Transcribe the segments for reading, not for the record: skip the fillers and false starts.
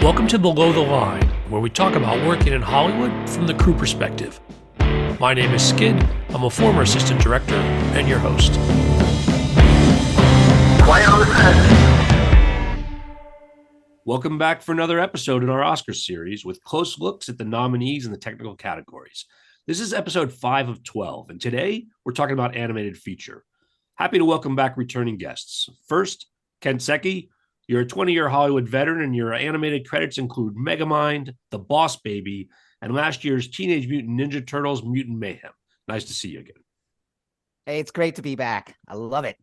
Welcome to Below the Line, where we talk about working in Hollywood from the crew perspective. My name is Skid. I'm a former assistant director and your host. Quiet on the set. Welcome back for another episode in our Oscar series with close looks at the nominees in the technical categories. This is episode 5 of 12, and today we're talking about animated feature. Happy to welcome back returning guests. First, Ken Seki. You're a 20-year Hollywood veteran, and your animated credits include Megamind, The Boss Baby, and last year's Teenage Mutant Ninja Turtles Mutant Mayhem. Nice to see you again. Hey, it's great to be back. I love it.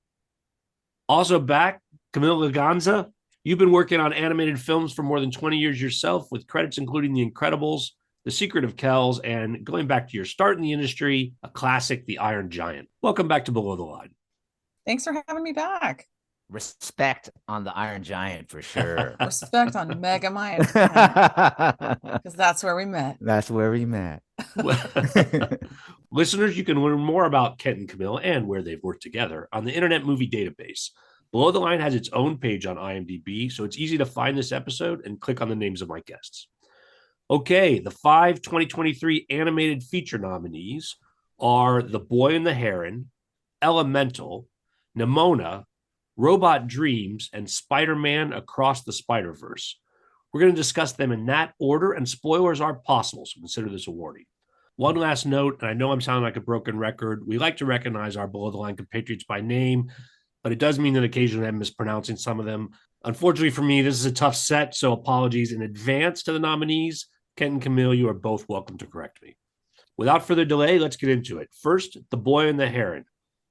Also back, Camille Leganza. You've been working on animated films for more than 20 years yourself, with credits including The Incredibles, The Secret of Kells, and going back to your start in the industry, a classic, The Iron Giant. Welcome back to Below the Line. Thanks for having me back. Respect on the Iron Giant for sure. Respect on Megamind, because that's where we met. That's where we met. Listeners, you can learn more about Kent and Camille and where they've worked together on the Internet Movie Database. Below the Line has its own page on IMDb, so it's easy to find this episode and click on the names of my guests. Okay, the 5 2023 animated feature nominees are The Boy and the Heron, Elemental, Nimona, Robot Dreams, and Spider-Man Across the Spider-Verse. We're going to discuss them in that order, and spoilers are possible, so consider this a warning. One last note, and I know I'm sounding like a broken record, we like to recognize our below-the-line compatriots by name, but it does mean that occasionally I'm mispronouncing some of them. Unfortunately for me, this is a tough set, so apologies in advance to the nominees. Kent and Camille, you are both welcome to correct me. Without further delay, let's get into it. First, The Boy and the Heron,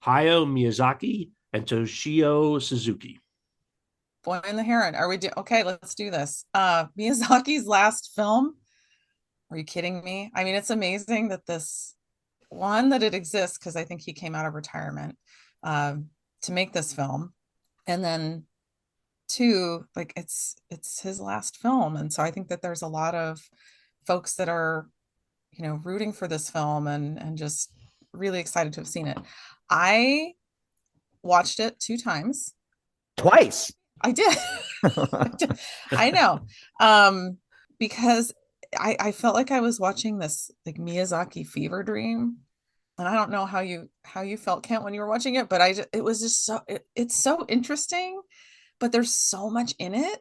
Hayao Miyazaki and Toshio Suzuki. Boy and the Heron. Okay, let's do this. Miyazaki's last film. Are you kidding me? I mean, it's amazing that that it exists, because I think he came out of retirement to make this film. And then two, like it's his last film. And so I think that there's a lot of folks that are, rooting for this film and just really excited to have seen it. I watched it 2 times. Twice. I did. I know. Because I felt like I was watching this like Miyazaki fever dream. And I don't know how you felt, Kent, when you were watching it, but it was just it's so interesting, but there's so much in it.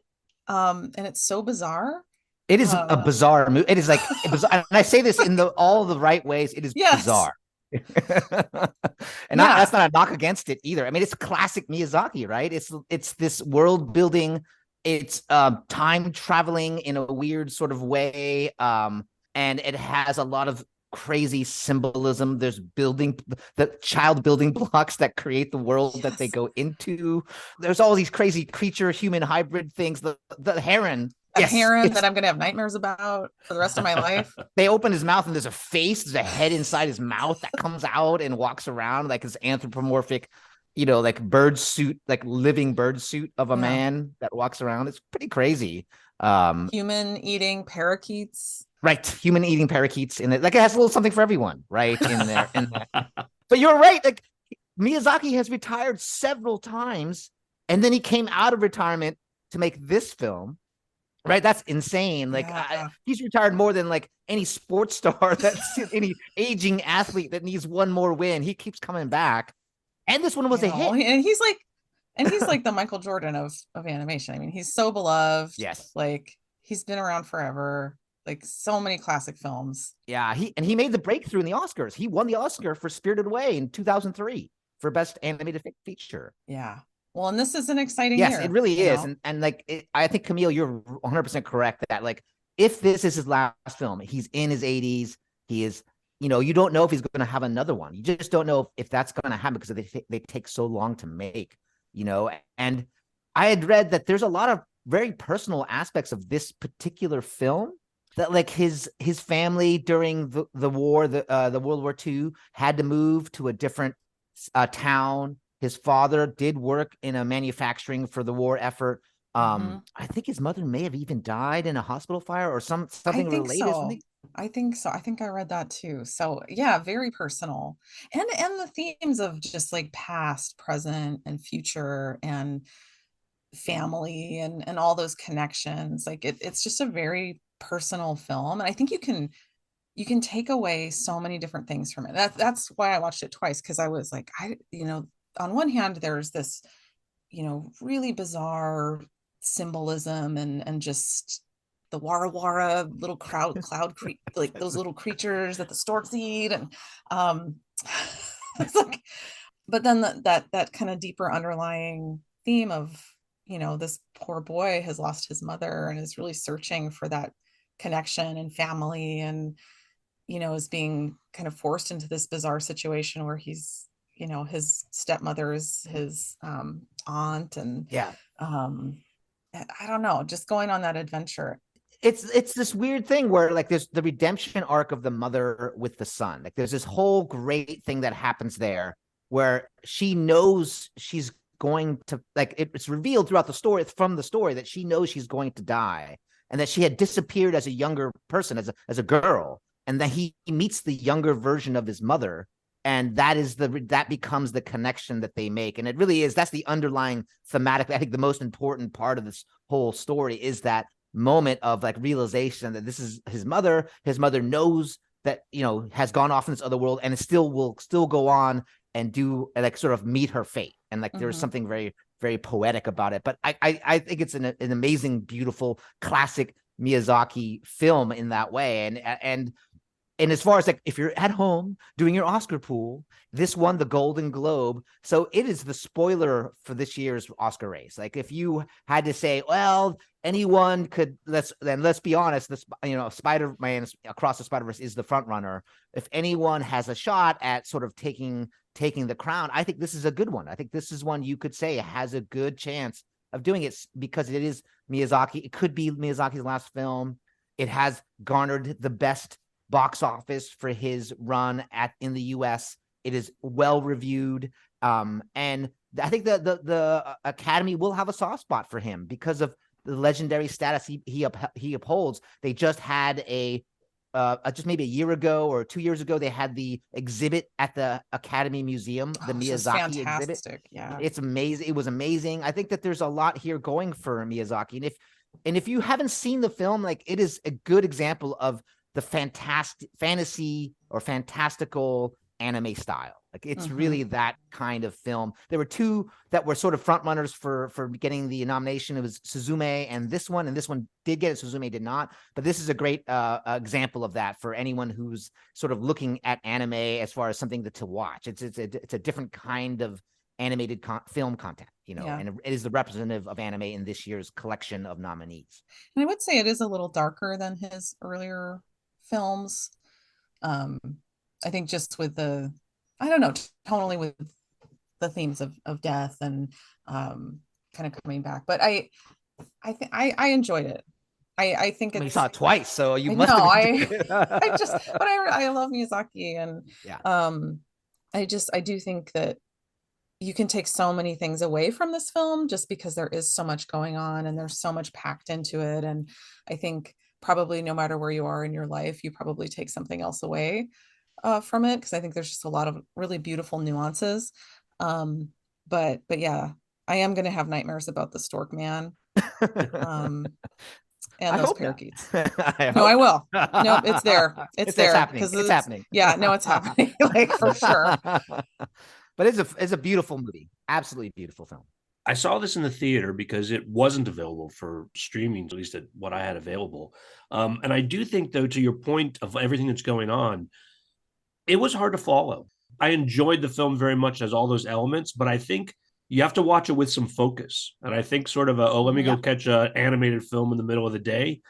And it's so bizarre. It is a bizarre movie. It is like bizarre, and I say this in all the right ways. It is bizarre. And that's not a knock against it either. I mean, it's classic Miyazaki, right? It's this world building, it's time traveling in a weird sort of way, and it has a lot of crazy symbolism. There's the child building blocks that create the world that they go into. There's all these crazy creature human hybrid things. The heron. Heron that I'm going to have nightmares about for the rest of my life. They open his mouth and there's a head inside his mouth that comes out and walks around like this anthropomorphic, like bird suit, like living bird suit of a man that walks around. It's pretty crazy. Human eating parakeets. Right. Human eating parakeets in it. Like it has a little something for everyone, right? In there. But you're right. Like Miyazaki has retired several times, and then he came out of retirement to make this film. Right, that's insane. Like he's retired more than like any sports star, that's any aging athlete that needs one more win. He keeps coming back, and this one was a hit. And he's like the Michael Jordan of animation. I mean, he's so beloved. Yes, like he's been around forever. Like so many classic films. Yeah, he made the breakthrough in the Oscars. He won the Oscar for Spirited Away in 2003 for Best Animated Feature. Yeah. Well, and this is an exciting year. Yes, it really is. And like, I think, Camille, you're 100% correct that like, if this is his last film, he's in his 80s. He is, you don't know if he's going to have another one. You just don't know if that's going to happen because they take so long to make, And I had read that there's a lot of very personal aspects of this particular film that like his family during the war, the World War II, had to move to a different town. His father did work in a manufacturing for the war effort. I think his mother may have even died in a hospital fire or something related. So. I think so. I think I read that too. So yeah, very personal. And the themes of just like past, present, and future, and family and all those connections. Like it's just a very personal film. And I think you can take away so many different things from it. That's why I watched it twice, because I was like, on one hand, there's this, really bizarre symbolism and just the wara wara little like those little creatures that the storks eat. And it's like, but then that kind of deeper underlying theme of, this poor boy has lost his mother and is really searching for that connection and family, and is being kind of forced into this bizarre situation where he's, his stepmother is his aunt, and Yeah. I don't know, just going on that adventure. It's this weird thing where like there's the redemption arc of the mother with the son. Like there's this whole great thing that happens there where she knows she's going to, like, it's revealed throughout the story, from the story, that she knows she's going to die, and that she had disappeared as a younger person, as a girl, and that he meets the younger version of his mother, and that becomes the connection that they make. And it really is, that's the underlying thematic, I think the most important part of this whole story is that moment of like realization that this is his mother. His mother knows that, has gone off in this other world, and will still go on and do, like, sort of meet her fate. And like there's something very, very poetic about it. But I think it's an amazing, beautiful, classic Miyazaki film in that way. And as far as like, if you're at home doing your Oscar pool, this won the Golden Globe. So it is the spoiler for this year's Oscar race. Like if you had to say, well, anyone could, let's be honest, this, Spider-Man Across the Spider-Verse is the front runner. If anyone has a shot at sort of taking the crown, I think this is a good one. I think this is one you could say has a good chance of doing it, because it is Miyazaki. It could be Miyazaki's last film. It has garnered the best box office for his run in the US. It is well reviewed. And I think the Academy will have a soft spot for him because of the legendary status he upholds. They just had just maybe a year ago or 2 years ago, they had the exhibit at the Academy Museum, the Miyazaki exhibit. Yeah, it's amazing. It was amazing. I think that there's a lot here going for Miyazaki. And if you haven't seen the film, like, it is a good example of the fantasy or fantastical anime style. Like it's really that kind of film. There were two that were sort of front runners for getting the nomination. It was Suzume and this one did get it. Suzume did not, but this is a great example of that for anyone who's sort of looking at anime as far as something to watch. It's a different kind of animated film content, and it is the representative of anime in this year's collection of nominees. And I would say it is a little darker than his earlier films. I think just with tonally with the themes of death and kind of coming back. But I think I enjoyed it. I think you saw it twice, so you must know. But I love Miyazaki, and I do think that you can take so many things away from this film just because there is so much going on and there's so much packed into it. And I think probably no matter where you are in your life, you probably take something else away from it, because I think there's just a lot of really beautiful nuances. But yeah, I am going to have nightmares about the stork man and those parakeets. I will. No, it's there. It's there. Happening. It's happening. Yeah, no, it's happening. Like for sure. But it's a beautiful movie. Absolutely beautiful film. I saw this in the theater because it wasn't available for streaming, at least at what I had available. And I do think, though, to your point of everything that's going on, it was hard to follow. I enjoyed the film very much as all those elements, but I think you have to watch it with some focus. And I think sort of let me go catch an animated film in the middle of the day,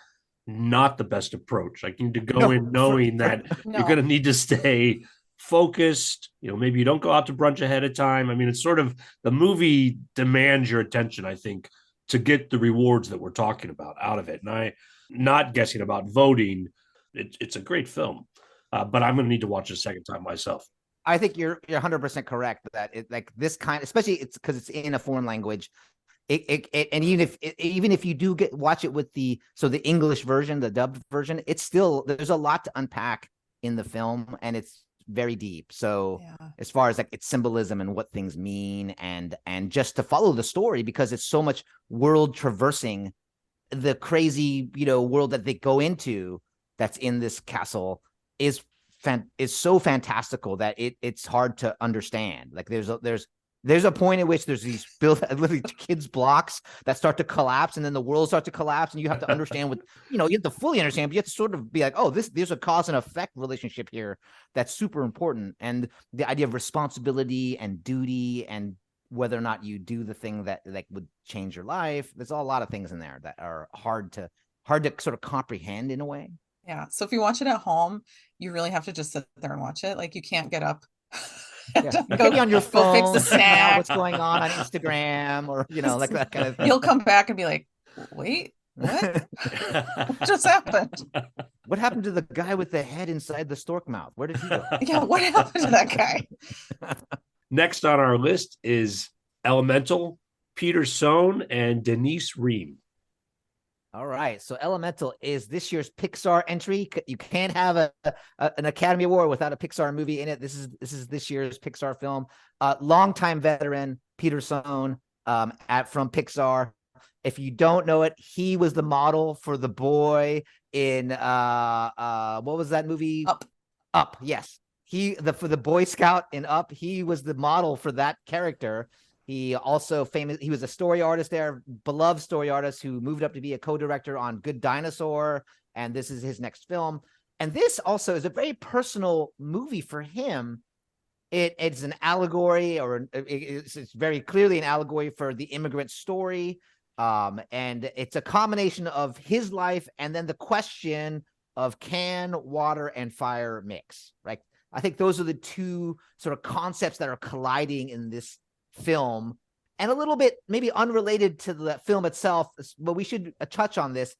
not the best approach. Like, you need to go in knowing that you're going to need to stay focused. Maybe you don't go out to brunch ahead of time. I mean, it's sort of, the movie demands your attention, I think, to get the rewards that we're talking about out of it. And I'm not guessing about voting. It's a great film, but I'm going to need to watch it a second time myself. I think you're 100% correct that it, like, this kind, especially it's because it's in a foreign language. And even if you do watch it with the English version, the dubbed version, it's still, there's a lot to unpack in the film, and it's very deep. So Yeah. as far as like its symbolism and what things mean, and just to follow the story, because it's so much world traversing, the crazy, world that they go into that's in this castle is so fantastical that it's hard to understand. Like there's a point at which there's these literally kids blocks that start to collapse, and then the world starts to collapse, and you have to understand what, you have to fully understand, but you have to sort of be like, oh, there's a cause and effect relationship here that's super important. And the idea of responsibility and duty, and whether or not you do the thing that like would change your life. There's a lot of things in there that are hard to sort of comprehend in a way. Yeah. So if you watch it at home, you really have to just sit there and watch it. Like you can't get up. Yeah. Go, Maybe on your go fix phone, the figuring out snack. what's going on Instagram, or like that kind of thing. You'll come back and be like, wait, what? What just happened? What happened to the guy with the head inside the stork mouth? Where did he go? Yeah, what happened to that guy? Next on our list is Elemental, Peter Sohn and Denise Ream. All right. So Elemental is this year's Pixar entry. You can't have an Academy Award without a Pixar movie in it. This is this year's Pixar film. Longtime veteran Peter Sohn from Pixar. If you don't know it, he was the model for the boy in what was that movie? Up. Yes. For the Boy Scout in Up, he was the model for that character. He also he was a story artist there, beloved story artist who moved up to be a co-director on Good Dinosaur, and this is his next film. And this also is a very personal movie for him. It's an allegory, or it's very clearly an allegory for the immigrant story. And it's a combination of his life and then the question of, can water and fire mix, right? I think those are the two sort of concepts that are colliding in this film, and a little bit maybe unrelated to the film itself, but we should touch on this.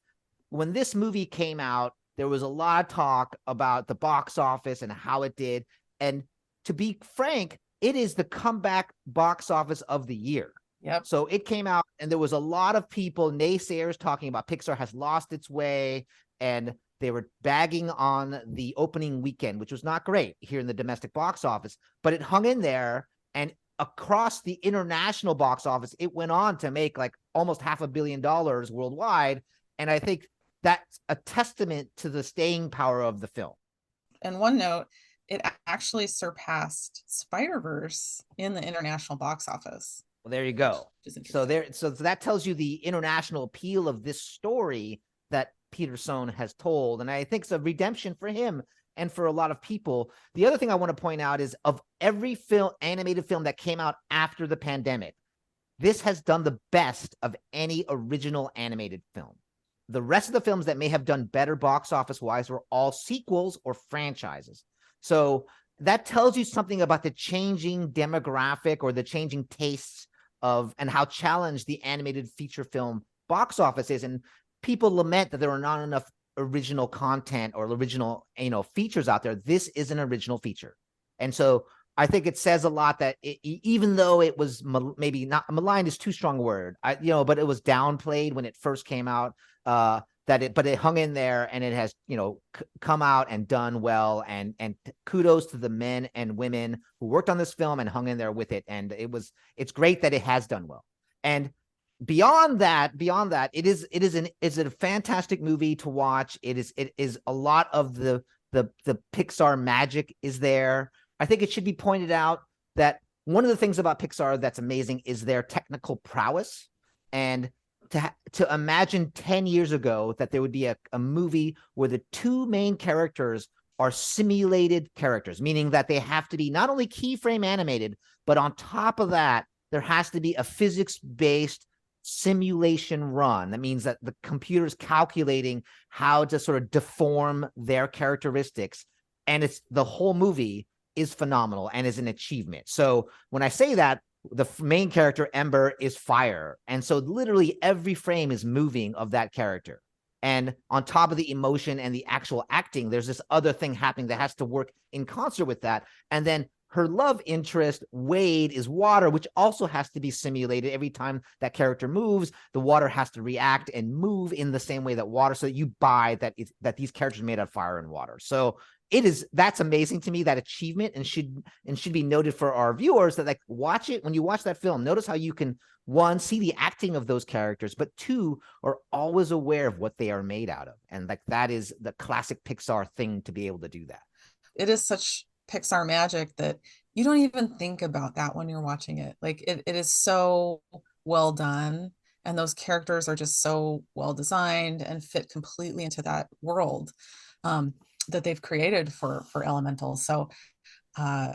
When this movie came out, there was a lot of talk about the box office and how it did. And to be frank, it is the comeback box office of the year. Yep. So it came out, and there was a lot of people, naysayers, talking about Pixar has lost its way, and they were bagging on the opening weekend, which was not great here in the domestic box office, but it hung in there. And across the international box office, it went on to make like almost $500 million worldwide. And I think that's a testament to the staying power of the film. And one note, it actually surpassed Spider-Verse in the international box office. Well, there you go. So that tells you the international appeal of this story that Peter Sohn has told. And I think it's a redemption for him and for a lot of people. The other thing I want to point out is, of every animated film that came out after the pandemic, this has done the best of any original animated film. The rest of the films that may have done better box office wise were all sequels or franchises. So that tells you something about the changing demographic or the changing tastes of, and how challenged the animated feature film box office is. And people lament that there are not enough original content or original, features out there. This is an original feature. And so I think it says a lot that even though it was maybe not maligned is too strong a word, but it was downplayed when it first came out, but it hung in there, and it has, come out and done well, and kudos to the men and women who worked on this film and hung in there with it. And it's great that it has done well. And beyond that, it is a fantastic movie to watch. It is a lot of the Pixar magic is there. I think it should be pointed out that one of the things about Pixar that's amazing is their technical prowess. And to imagine 10 years ago that there would be a movie where the two main characters are simulated characters, meaning that they have to be not only keyframe animated, but on top of that, there has to be a physics-based simulation run. That means that the computer's calculating how to sort of deform their characteristics. And the whole movie is phenomenal and is an achievement. So when I say that, the main character, Ember, is fire. And so literally every frame is moving of that character. And on top of the emotion and the actual acting, there's this other thing happening that has to work in concert with that. And then her love interest, Wade, is water, which also has to be simulated. Every time that character moves, the water has to react and move in the same way that water. So you buy that these characters are made out of fire and water. So that's amazing to me, that achievement, and should be noted for our viewers that, like, watch it. When you watch that film, notice how you can, one, see the acting of those characters, but two, are always aware of what they are made out of. And like, that is the classic Pixar thing, to be able to do that. It is such Pixar magic that you don't even think about that when you're watching it. Like, it is so well done, and those characters are just so well designed and fit completely into that world that they've created for Elemental. So I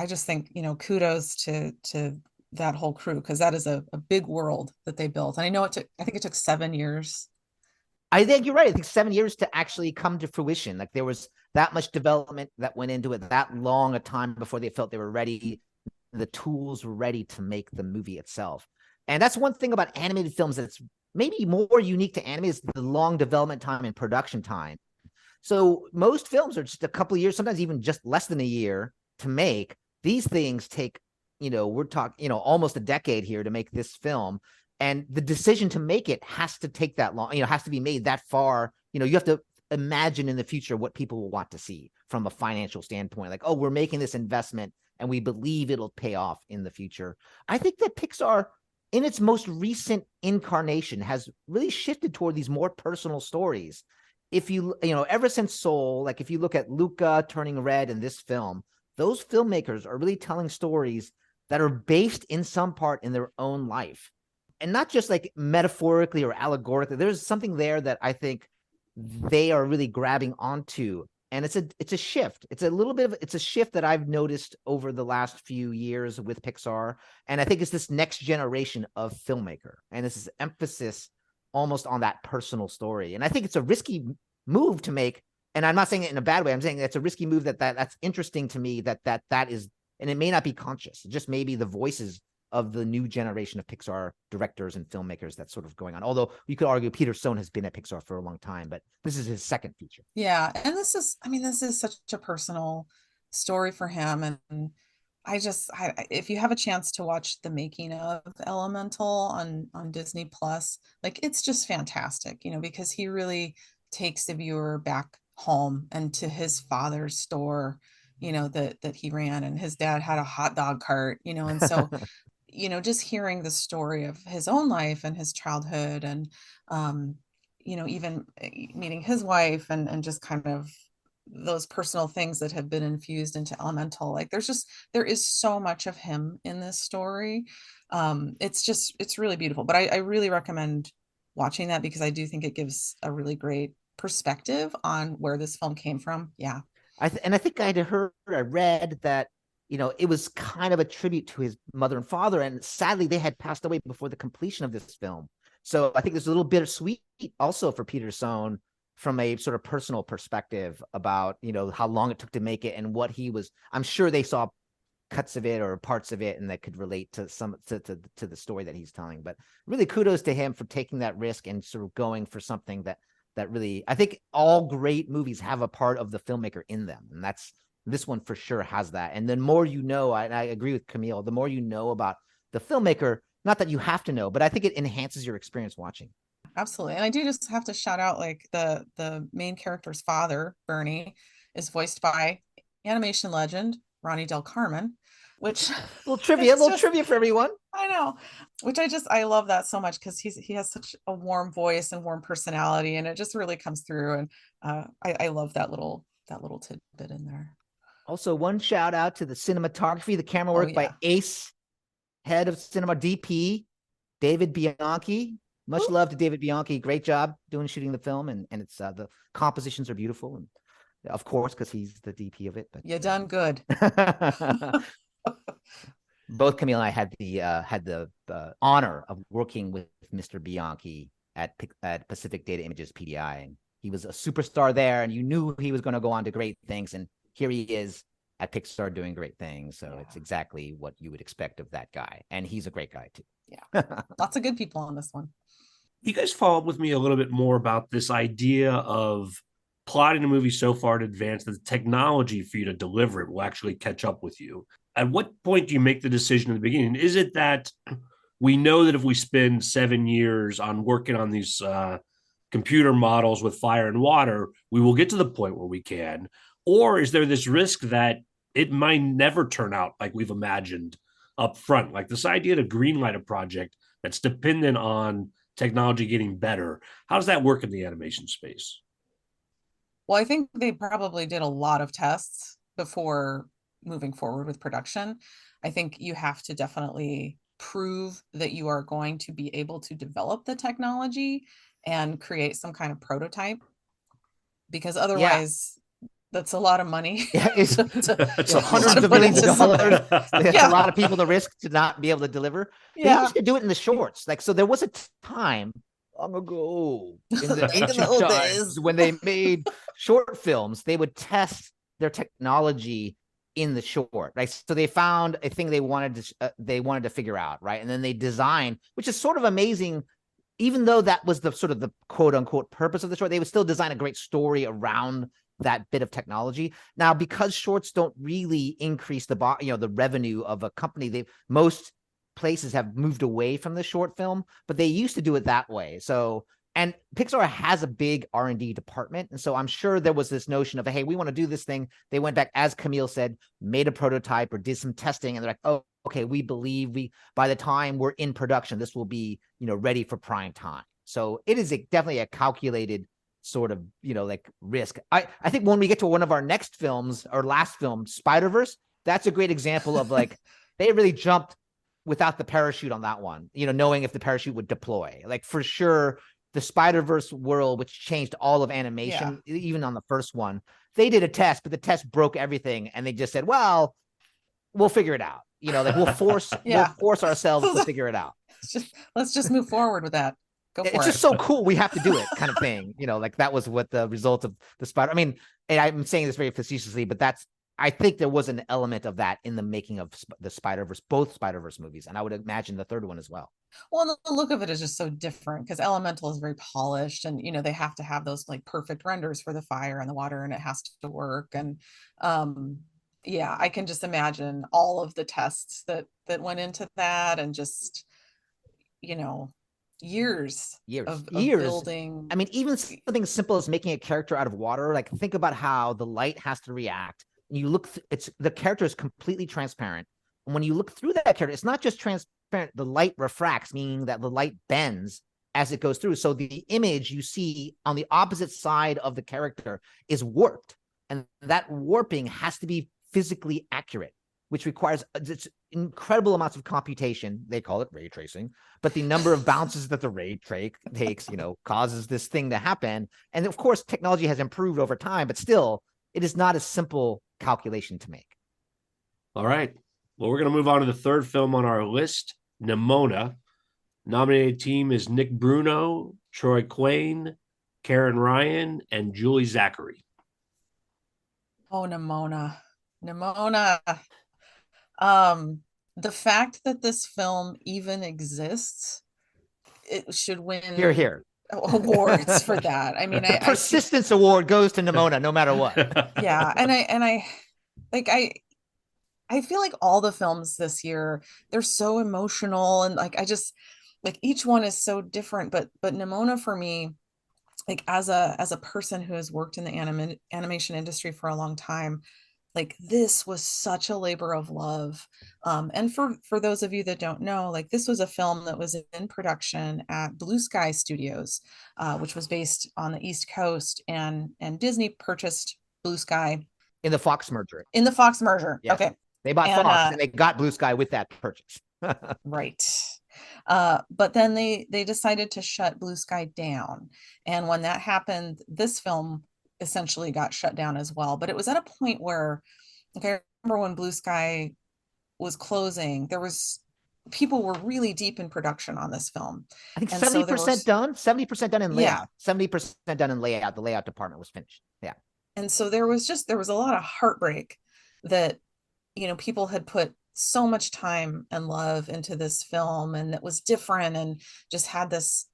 just think, kudos to that whole crew, because that is a big world that they built. And I think it took 7 years. I think you're right. I think 7 years to actually come to fruition. Like, there was that much development that went into it, that long a time before they felt they were ready. The tools were ready to make the movie itself. And that's one thing about animated films that's maybe more unique to anime, is the long development time and production time. So most films are just a couple of years, sometimes even just less than a year to make. These things take, we're talking, almost a decade here to make this film. And the decision to make it has to take that long, has to be made that far. You have to imagine in the future what people will want to see from a financial standpoint. Like, oh, we're making this investment and we believe it'll pay off in the future. I think that Pixar, in its most recent incarnation, has really shifted toward these more personal stories. If ever since Soul, like if you look at Luca turning red in this film, those filmmakers are really telling stories that are based in some part in their own life. And not just like metaphorically or allegorically. There's something there that I think they are really grabbing onto. And it's a shift. It's a shift that I've noticed over the last few years with Pixar. And I think it's this next generation of filmmaker. And this is emphasis almost on that personal story. And I think it's a risky move to make. And I'm not saying it in a bad way. I'm saying it's a risky move that's interesting to me, that is, and it may not be conscious. It just may be the voices of the new generation of Pixar directors and filmmakers that's sort of going on. Although you could argue Peter Sohn has been at Pixar for a long time, but this is his second feature. Yeah. And this is such a personal story for him. And if you have a chance to watch the making of Elemental on Disney Plus, like, it's just fantastic, because he really takes the viewer back home and to his father's store, that he ran, and his dad had a hot dog cart, and so just hearing the story of his own life and his childhood, and even meeting his wife, and just kind of those personal things that have been infused into Elemental. Like, there is so much of him in this story. It's really beautiful, but I really recommend watching that, because I do think it gives a really great perspective on where this film came from. Yeah. I think I read that, it was kind of a tribute to his mother and father. And sadly, they had passed away before the completion of this film. So I think there's a little bittersweet also for Peter Sohn, from a sort of personal perspective about, how long it took to make it and what he was. I'm sure they saw cuts of it or parts of it and that could relate to to the story that he's telling. But really kudos to him for taking that risk and sort of going for something that really, I think all great movies have a part of the filmmaker in them. And this one for sure has that. And the more I agree with Camille, the more you know about the filmmaker, not that you have to know, but I think it enhances your experience watching. Absolutely. And I do just have to shout out, like, the main character's father, Bernie, is voiced by animation legend Ronnie Del Carmen, which little trivia for everyone. I know, which I love that so much, because he has such a warm voice and warm personality, and it just really comes through. And I love that little tidbit in there. Also, one shout out to the cinematography, the camera work by Ace, head of cinema DP, David Bianchi. Much love to David Bianchi. Great job shooting the film, and it's the compositions are beautiful, and of course, because he's the DP of it. But you done good. Both Camille and I had the honor of working with Mr. Bianchi at Pacific Data Images PDI, and he was a superstar there, and you knew he was going to go on to great things, and here he is at Pixar doing great things. So It's exactly what you would expect of that guy, and he's a great guy too. Yeah, lots of good people on this one. You guys followed with me a little bit more about this idea of plotting a movie so far in advance that the technology for you to deliver it will actually catch up with you. At what point do you make the decision in the beginning? Is it that we know that if we spend 7 years on working on these computer models with fire and water, we will get to the point where we can? Or is there this risk that it might never turn out like we've imagined up front? Like this idea to greenlight a project that's dependent on technology getting better. How does that work in the animation space? Well, I think they probably did a lot of tests before moving forward with production. I think you have to definitely prove that you are going to be able to develop the technology and create some kind of prototype, because Yeah. otherwise that's a lot of money. Yeah, it's That's you know, a hundreds lot of put millions into of dollars. That's Yeah. a lot of people to risk to not be able to deliver. They Yeah. used to do it in the shorts. Like, so there was a time long ago in the In the ancient old times days. when they made short films, they would test their technology in the short, right? So they found a thing they wanted to figure out, right? And then they designed, which is sort of amazing. Even though that was the sort of the quote unquote purpose of the short, they would still design a great story around that bit of technology. Now, because shorts don't really increase the revenue of a company, most places have moved away from the short film, but they used to do it that way. So, and Pixar has a big R&D department. And so I'm sure there was this notion of, hey, we want to do this thing. They went back, as Camille said, made a prototype or did some testing, and they're like, oh, okay, we believe by the time we're in production, this will be, ready for prime time. So it is definitely a calculated sort of, like risk. I think when we get to one of our next films, our last film, Spider-Verse, that's a great example of like, they really jumped without the parachute on that one, knowing if the parachute would deploy. Like for sure, the Spider-Verse world, which changed all of animation, even on the first one, they did a test, but the test broke everything. And they just said, well, we'll figure it out. Like we'll force ourselves to figure it out. Let's just move forward with that. Go for it. It's just so cool. We have to do it kind of thing. Like that was what the result of the Spider. I mean, and I'm saying this very facetiously, but I think there was an element of that in the making of the Spider-Verse, both Spider-Verse movies. And I would imagine the third one as well. Well, the look of it is just so different because Elemental is very polished, and they have to have those like perfect renders for the fire and the water, and it has to work. And yeah, I can just imagine all of the tests that went into that, and just years of building. I mean, even something as simple as making a character out of water. Like think about how the light has to react. And you look, the character is completely transparent. And when you look through that character, it's not just transparent. The light refracts, meaning that the light bends as it goes through. So the image you see on the opposite side of the character is warped. And that warping has to be physically accurate, which requires incredible amounts of computation. They call it ray tracing, but the number of bounces that the ray takes, causes this thing to happen. And of course, technology has improved over time, but still, it is not a simple calculation to make. All right. Well, we're going to move on to the third film on our list, Nimona. Nominated team is Nick Bruno, Troy Quane, Karen Ryan, and Julie Zachary. Oh, Nimona. The fact that this film even exists, it should win Here. awards for that. I mean, the persistence award goes to Nimona no matter what. Yeah, and I feel like all the films this year, they're so emotional, and like I just like each one is so different, but Nimona for me, like as a person who has worked in the animation industry for a long time, like this was such a labor of love. And for those of you that don't know, like this was a film that was in production at Blue Sky Studios, which was based on the East Coast, and Disney purchased Blue Sky in the Fox merger. Yes. Okay. They bought Fox and they got Blue Sky with that purchase. Right. But then they decided to shut Blue Sky down. And when that happened, this film essentially got shut down as well. But it was at a point where, okay, I remember when Blue Sky was closing, people were really deep in production on this film. I think 70% done, 70% done in layout, 70% done in layout. The layout department was finished. Yeah. And so there was a lot of heartbreak that, people had put so much time and love into this film, and it was different and just had this,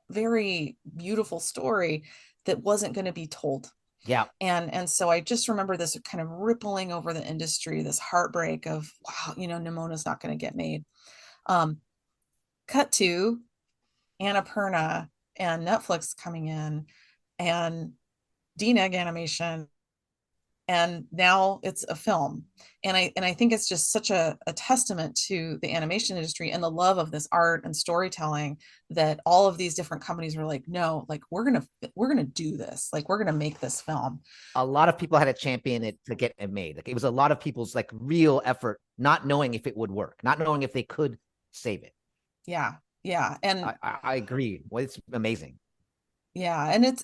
very beautiful story that wasn't going to be told. Yeah. And so I just remember this kind of rippling over the industry, this heartbreak of, wow, Nimona's not going to get made. Cut to Annapurna and Netflix coming in and DNEG animation, and now it's a film. And I think it's just such a testament to the animation industry and the love of this art and storytelling, that all of these different companies were like, no, like we're gonna do this, like we're gonna make this film. A lot of people had to champion it to get it made. Like it was a lot of people's like real effort, not knowing if it would work, not knowing if they could save it. Yeah. And I agree. Well, it's amazing. Yeah, and it's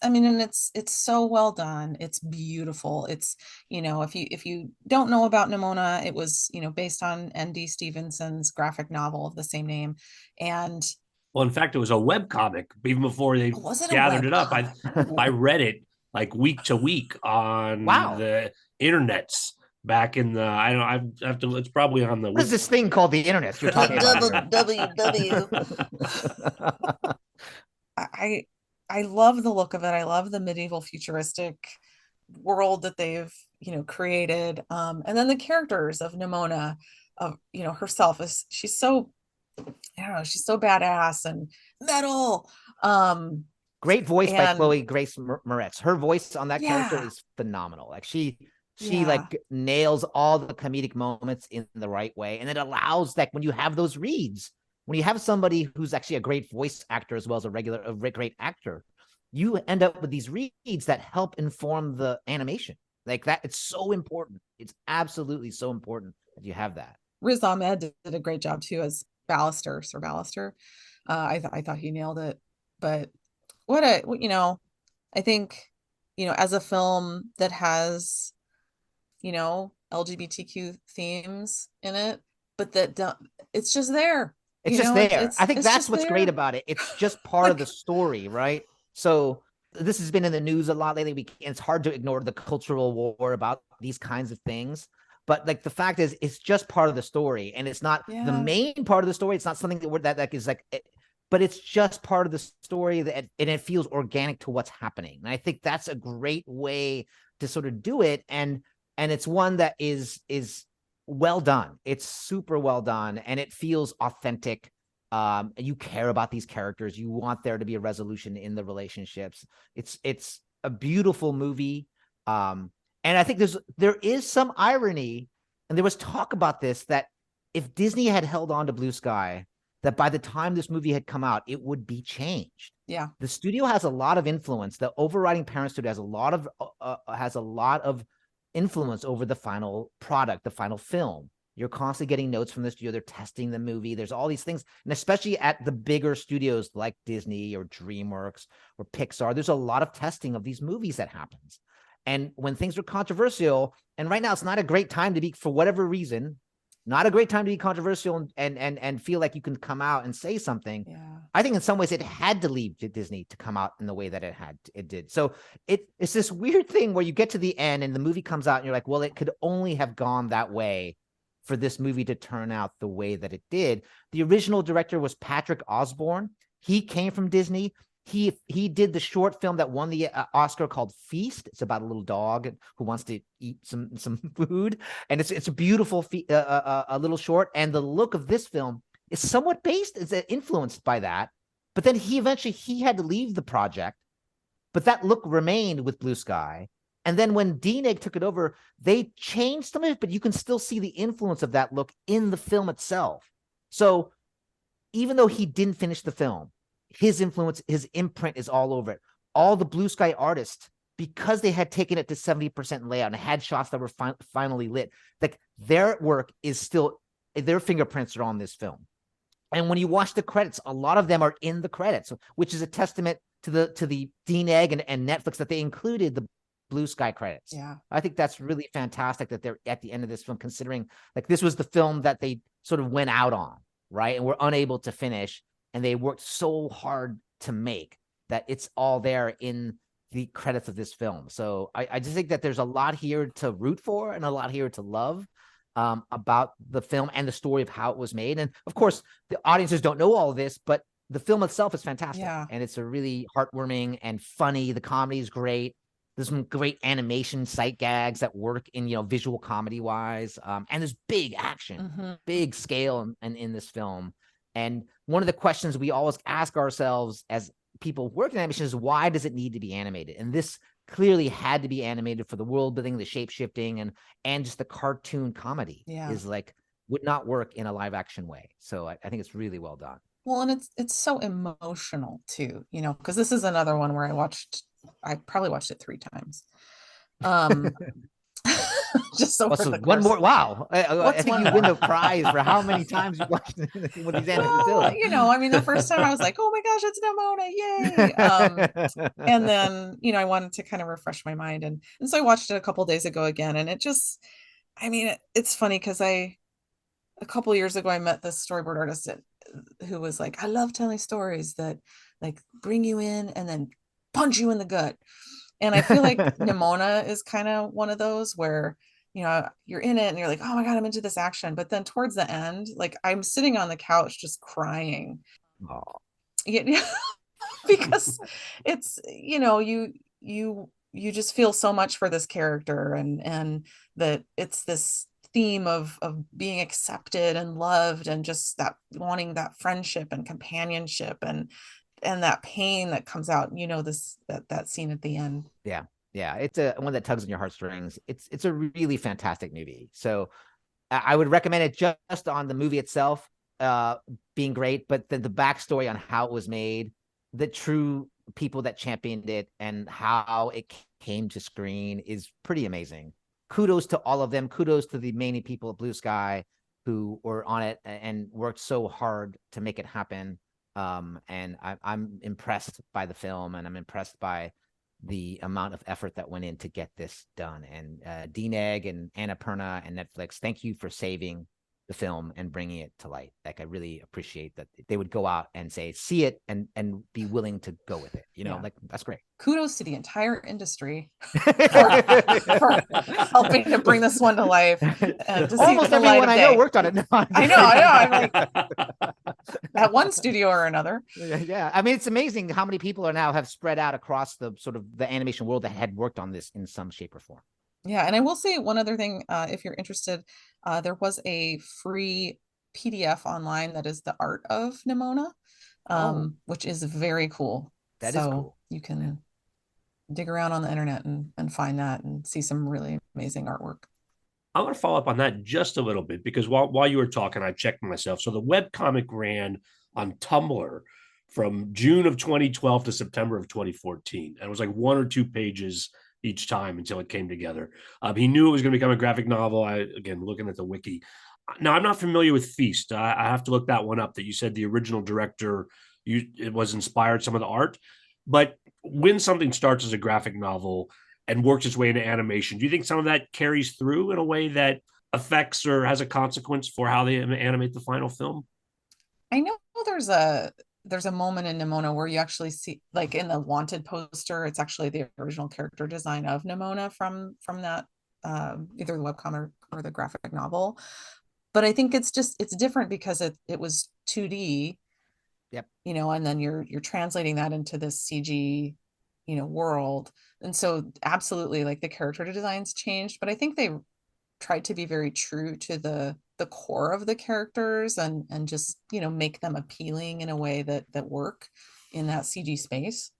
so well done. It's beautiful. It's, if you don't know about Nimona, it was, based on N.D. Stevenson's graphic novel of the same name. And well, in fact, it was a web comic even before they gathered it up. I read it like week to week on the internets back in the, I have to, it's probably on the, what is this thing called the internet you're talking about? www. I love the look of it. I love the medieval futuristic world that they've, created. And then the characters of Nimona, of, herself, she's so, she's so badass and metal. Great voice by Chloe Grace Moretz. Her voice on that character is phenomenal. Like she like nails all the comedic moments in the right way. And it allows, like, when you have those reads, when you have somebody who's actually a great voice actor as well as a great actor, you end up with these reads that help inform the animation. Like that, it's so important. It's absolutely so important that you have that. Riz Ahmed did a great job too as Sir Ballister. I thought he nailed it. But I think, as a film that has, LGBTQ themes in it, but that it's just there. It's just there. I think that's what's great about it. It's just part of the story, right? So this has been in the news a lot lately. It's hard to ignore the cultural war about these kinds of things. But like the fact is, it's just part of the story, and it's not the main part of the story. It's not something that is like, but it's just part of the story and it feels organic to what's happening. And I think that's a great way to sort of do it. And it's one that is well done. It's super well done, and it feels authentic. You care about these characters. You want there to be a resolution in the relationships. It's a beautiful movie. And I think there is some irony, and there was talk about this, that if Disney had held on to Blue Sky, that by the time this movie had come out, it would be changed. Yeah. The studio has a lot of influence. The overriding parent studio has a lot of influence over the final product, the final film. You're constantly getting notes from the studio. They're testing the movie. There's all these things. And especially at the bigger studios like Disney or DreamWorks or Pixar, there's a lot of testing of these movies that happens. And when things are controversial, and right now it's not a great time to be, for whatever reason, not a great time to be controversial and feel like you can come out and say something. Yeah. I think in some ways it had to leave Disney to come out in the way that it did. So it's this weird thing where you get to the end and the movie comes out and you're like, well, it could only have gone that way for this movie to turn out the way that it did. The original director was Patrick Osborne. He came from Disney. He did the short film that won the Oscar called Feast. It's about a little dog who wants to eat some food, and it's a beautiful a little short. And the look of this film is somewhat it's influenced by that. But then he had to leave the project, but that look remained with Blue Sky. And then when DNEG took it over, they changed some of it, but you can still see the influence of that look in the film itself. So even though he didn't finish the film, his influence, his imprint is all over it. All the Blue Sky artists, because they had taken it to 70% layout and had shots that were finally lit, like their work is still, their fingerprints are on this film. And when you watch the credits, a lot of them are in the credits, which is a testament to the DNEG and Netflix that they included the Blue Sky credits. Yeah. I think that's really fantastic that they're at the end of this film, considering like this was the film that they sort of went out on, right? And were unable to finish. And they worked so hard to make that it's all there in the credits of this film. So I just think that there's a lot here to root for and a lot here to love about the film and the story of how it was made. And of course, the audiences don't know all of this, but the film itself is fantastic. Yeah. And it's a really heartwarming and funny. The comedy is great. There's some great animation sight gags that work in, visual comedy wise. And there's big action, big scale in this film. And one of the questions we always ask ourselves as people working in animation is, why does it need to be animated? And this clearly had to be animated for the world building, the shape shifting, and just the cartoon comedy is like, would not work in a live action way. So I think it's really well done. Well, and it's so emotional too, because this is another one where I probably watched it 3 times. Just so one more. Wow. I think you win the prize for how many times you watched with these animated films. I mean, the first time I was like, oh my gosh, it's Nimona, yay. And then, I wanted to kind of refresh my mind. And so I watched it a couple days ago again. And it just, it's funny because a couple years ago, I met this storyboard artist who was like, I love telling stories that like bring you in and then punch you in the gut. And I feel like Nimona is kind of one of those where, you're in it and you're like, oh my God, I'm into this action. But then towards the end, like I'm sitting on the couch just crying. Oh. Yeah, because it's, you just feel so much for this character and that it's this theme of being accepted and loved and just that wanting that friendship and companionship and that pain that comes out, that scene at the end. Yeah, it's one that tugs on your heartstrings. It's a really fantastic movie. So I would recommend it just on the movie itself being great, but the backstory on how it was made, the true people that championed it, and how it came to screen is pretty amazing. Kudos to all of them. Kudos to the many people at Blue Sky who were on it and worked so hard to make it happen. And I'm impressed by the film, and I'm impressed by the amount of effort that went in to get this done. And D-Neg and Annapurna and Netflix, thank you for saving the film and bringing it to light. Like, I really appreciate that they would go out and say, see it and be willing to go with it. Like, that's great. Kudos to the entire industry for helping to bring this one to life. Almost everyone I know worked on it. No, I know. I'm like at one studio or another. Yeah. I mean, it's amazing how many people have spread out across the sort of the animation world that had worked on this in some shape or form. Yeah. And I will say one other thing, if you're interested, there was a free PDF online that is the art of Nimona, which is very cool. That is cool. You can dig around on the internet and find that and see some really amazing artwork. I want to follow up on that just a little bit, because while you were talking, I checked myself. So the webcomic ran on Tumblr from June of 2012 to September of 2014. And it was like 1 or 2 pages each time until it came together. He knew it was going to become a graphic novel. Again, looking at the wiki. Now, I'm not familiar with Feast. I have to look that one up, that you said the original director, it was inspired some of the art. But when something starts as a graphic novel and works its way into animation, do you think some of that carries through in a way that affects or has a consequence for how they animate the final film? I know there's a moment in Nimona where you actually see, like in the Wanted poster, it's actually the original character design of Nimona from that either the webcomic or the graphic novel. But I think it's different because it was 2D. Yep. And then you're translating that into this CG, world. And so absolutely, like, the character designs changed, but I think they tried to be very true to the core of the characters and just, make them appealing in a way that work in that CG space.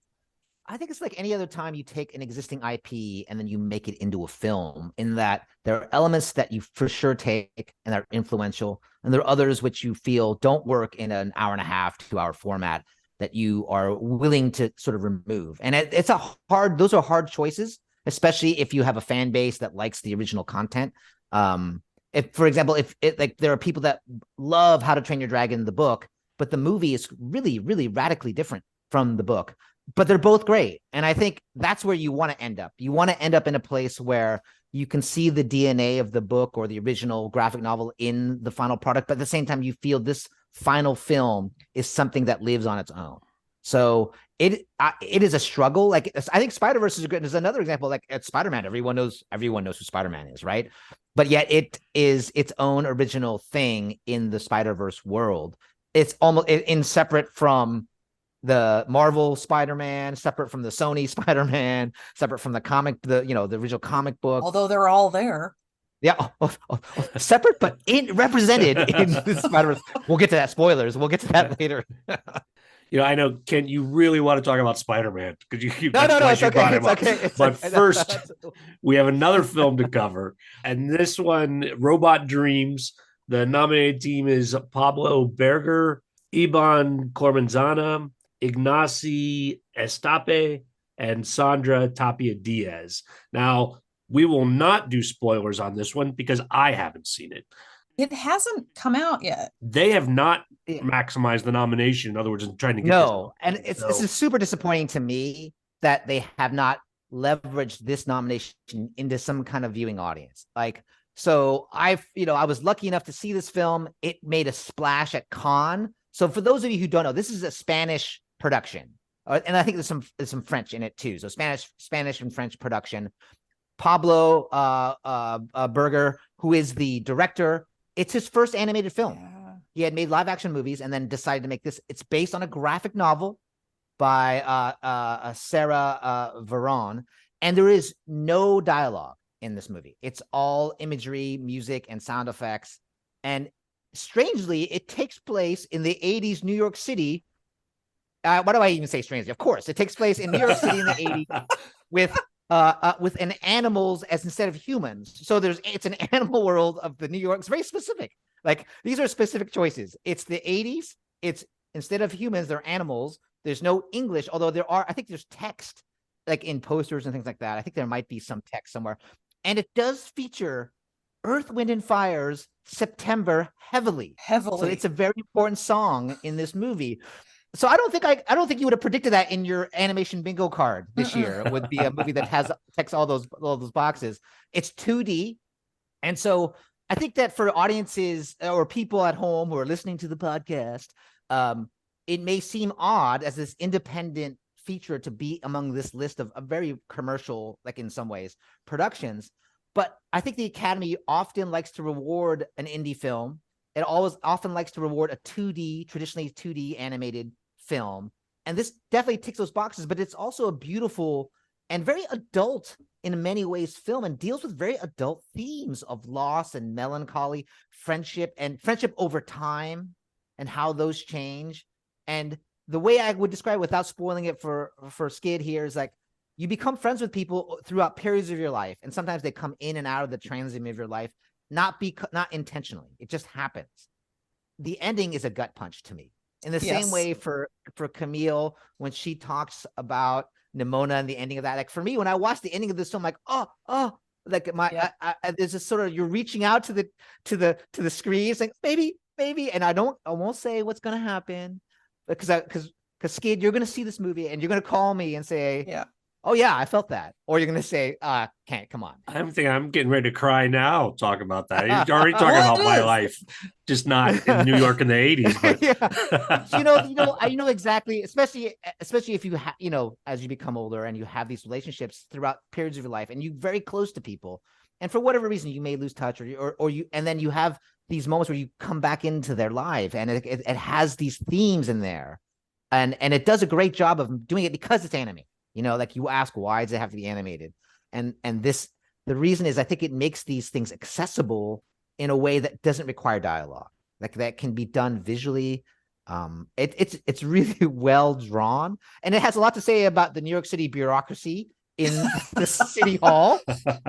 I think it's like any other time you take an existing IP and then you make it into a film, in that there are elements that you for sure take and are influential, and there are others which you feel don't work in an 1.5 to 2 hour format that you are willing to sort of remove. And those are hard choices, especially if you have a fan base that likes the original content. If, for example, there are people that love How to Train Your Dragon, the book, but the movie is really, really radically different from the book. But they're both great. And I think that's where you want to end up. You want to end up in a place where you can see the DNA of the book or the original graphic novel in the final product, but at the same time, you feel this final film is something that lives on its own. So it is a struggle. Like, I think Spider-Verse is great. There's another example, like at Spider-Man. Everyone knows who Spider-Man is, right? But yet it is its own original thing in the Spider-Verse world. it's almost in separate from the Marvel Spider-Man, separate from the Sony Spider-Man, separate from the comic, the original comic book. Although they're all there. Yeah, separate but represented in the Spider-Verse. We'll get to that. Spoilers. We'll get to that later. I know, Ken, you really want to talk about Spider-Man because No, it's okay. It's okay. But first, we have another film to cover, and this one, Robot Dreams. The nominated team is Pablo Berger, Iban Cormanzana, Ignacy Estape, and Sandra Tapia Diaz. Now, we will not do spoilers on this one because I haven't seen it. It hasn't come out yet. They have not maximized the nomination. In other words, in trying to get and it's super disappointing to me that they have not leveraged this nomination into some kind of viewing audience. So I was lucky enough to see this film. It made a splash at Cannes. So for those of you who don't know, this is a Spanish production, and I think there's some French in it too. So Spanish and French production. Pablo Berger, who is the director, it's his first animated film. Yeah. He had made live action movies and then decided to make this. It's based on a graphic novel by Sarah Veron, and there is no dialogue in this movie. It's all imagery, music, and sound effects. And strangely, it takes place in the 80s New York City. Why do I even say strangely? Of course, it takes place in New York City in the 80s with an animals as instead of humans. So it's an animal world of the New York. It's very specific. These are specific choices. It's the 80s. It's instead of humans, they're animals. There's no English, although I think there's text in posters and things like that. I think there might be some text somewhere. And it does feature Earth, Wind, and Fire's September heavily. So it's a very important song in this movie. So I don't think you would have predicted that in your animation bingo card this year would be a movie that checks all those boxes. It's 2D. And so I think that for audiences or people at home who are listening to the podcast, it may seem odd as this independent feature to be among this list of very commercial, in some ways, productions. But I think the Academy often likes to reward an indie film. It often likes to reward a traditionally 2D animated film. And this definitely ticks those boxes, but it's also a beautiful and very adult in many ways film, and deals with very adult themes of loss and melancholy, friendship over time and how those change. And the way I would describe it without spoiling it for Skid here is you become friends with people throughout periods of your life. And sometimes they come in and out of the transium of your life, not intentionally. It just happens. The ending is a gut punch to me. In the same way for Camille, when she talks about Nimona and the ending of that, for me, when I watched the ending of this film, there's this sort of, you're reaching out to the screen, saying maybe, and I won't say what's going to happen because Skid, you're going to see this movie and you're going to call me and say, oh yeah, I felt that. Or you're going to say, can't, come on. I'm getting ready to cry now. Talk about that. You're already talking about my life, just not in New York in the 80s. But I know exactly, especially if you as you become older and you have these relationships throughout periods of your life and you're very close to people. And for whatever reason, you may lose touch and then you have these moments where you come back into their life and it has these themes in there. And it does a great job of doing it because it's anime. You ask, why does it have to be animated? And the reason is I think it makes these things accessible in a way that doesn't require dialogue, that can be done visually. It's really well drawn, and it has a lot to say about the New York City bureaucracy in the city hall,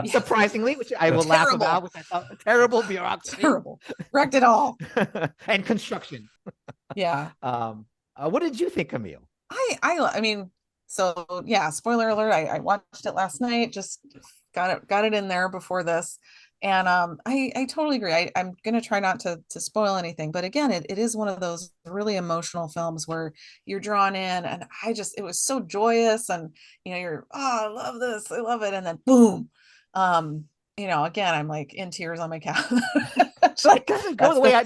surprisingly, which I will laugh about, which I thought terrible bureaucracy. Terrible. Wrecked it all. And construction. Yeah. What did you think, Camille? I mean, so yeah, spoiler alert, I watched it last night, just got it in there before this. And I totally agree. I'm gonna try not to spoil anything, but again, it is one of those really emotional films where you're drawn in, and it was so joyous, and I love this, I love it, and then boom, again, I'm in tears on my couch. It doesn't go the way I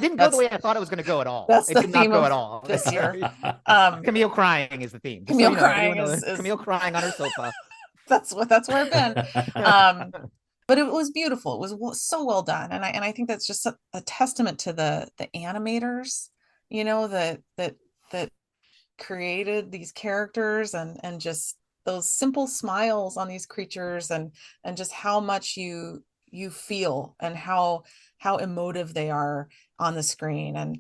thought it was going to go at all. That's it the did theme not go of at all this year. Camille crying is the theme. Camille crying is Camille crying on her sofa. That's where I've been. But it was beautiful. It was so well done, and I think that's just a testament to the animators you know, that created these characters, and just those simple smiles on these creatures, and just how much you feel, and how emotive they are on the screen. And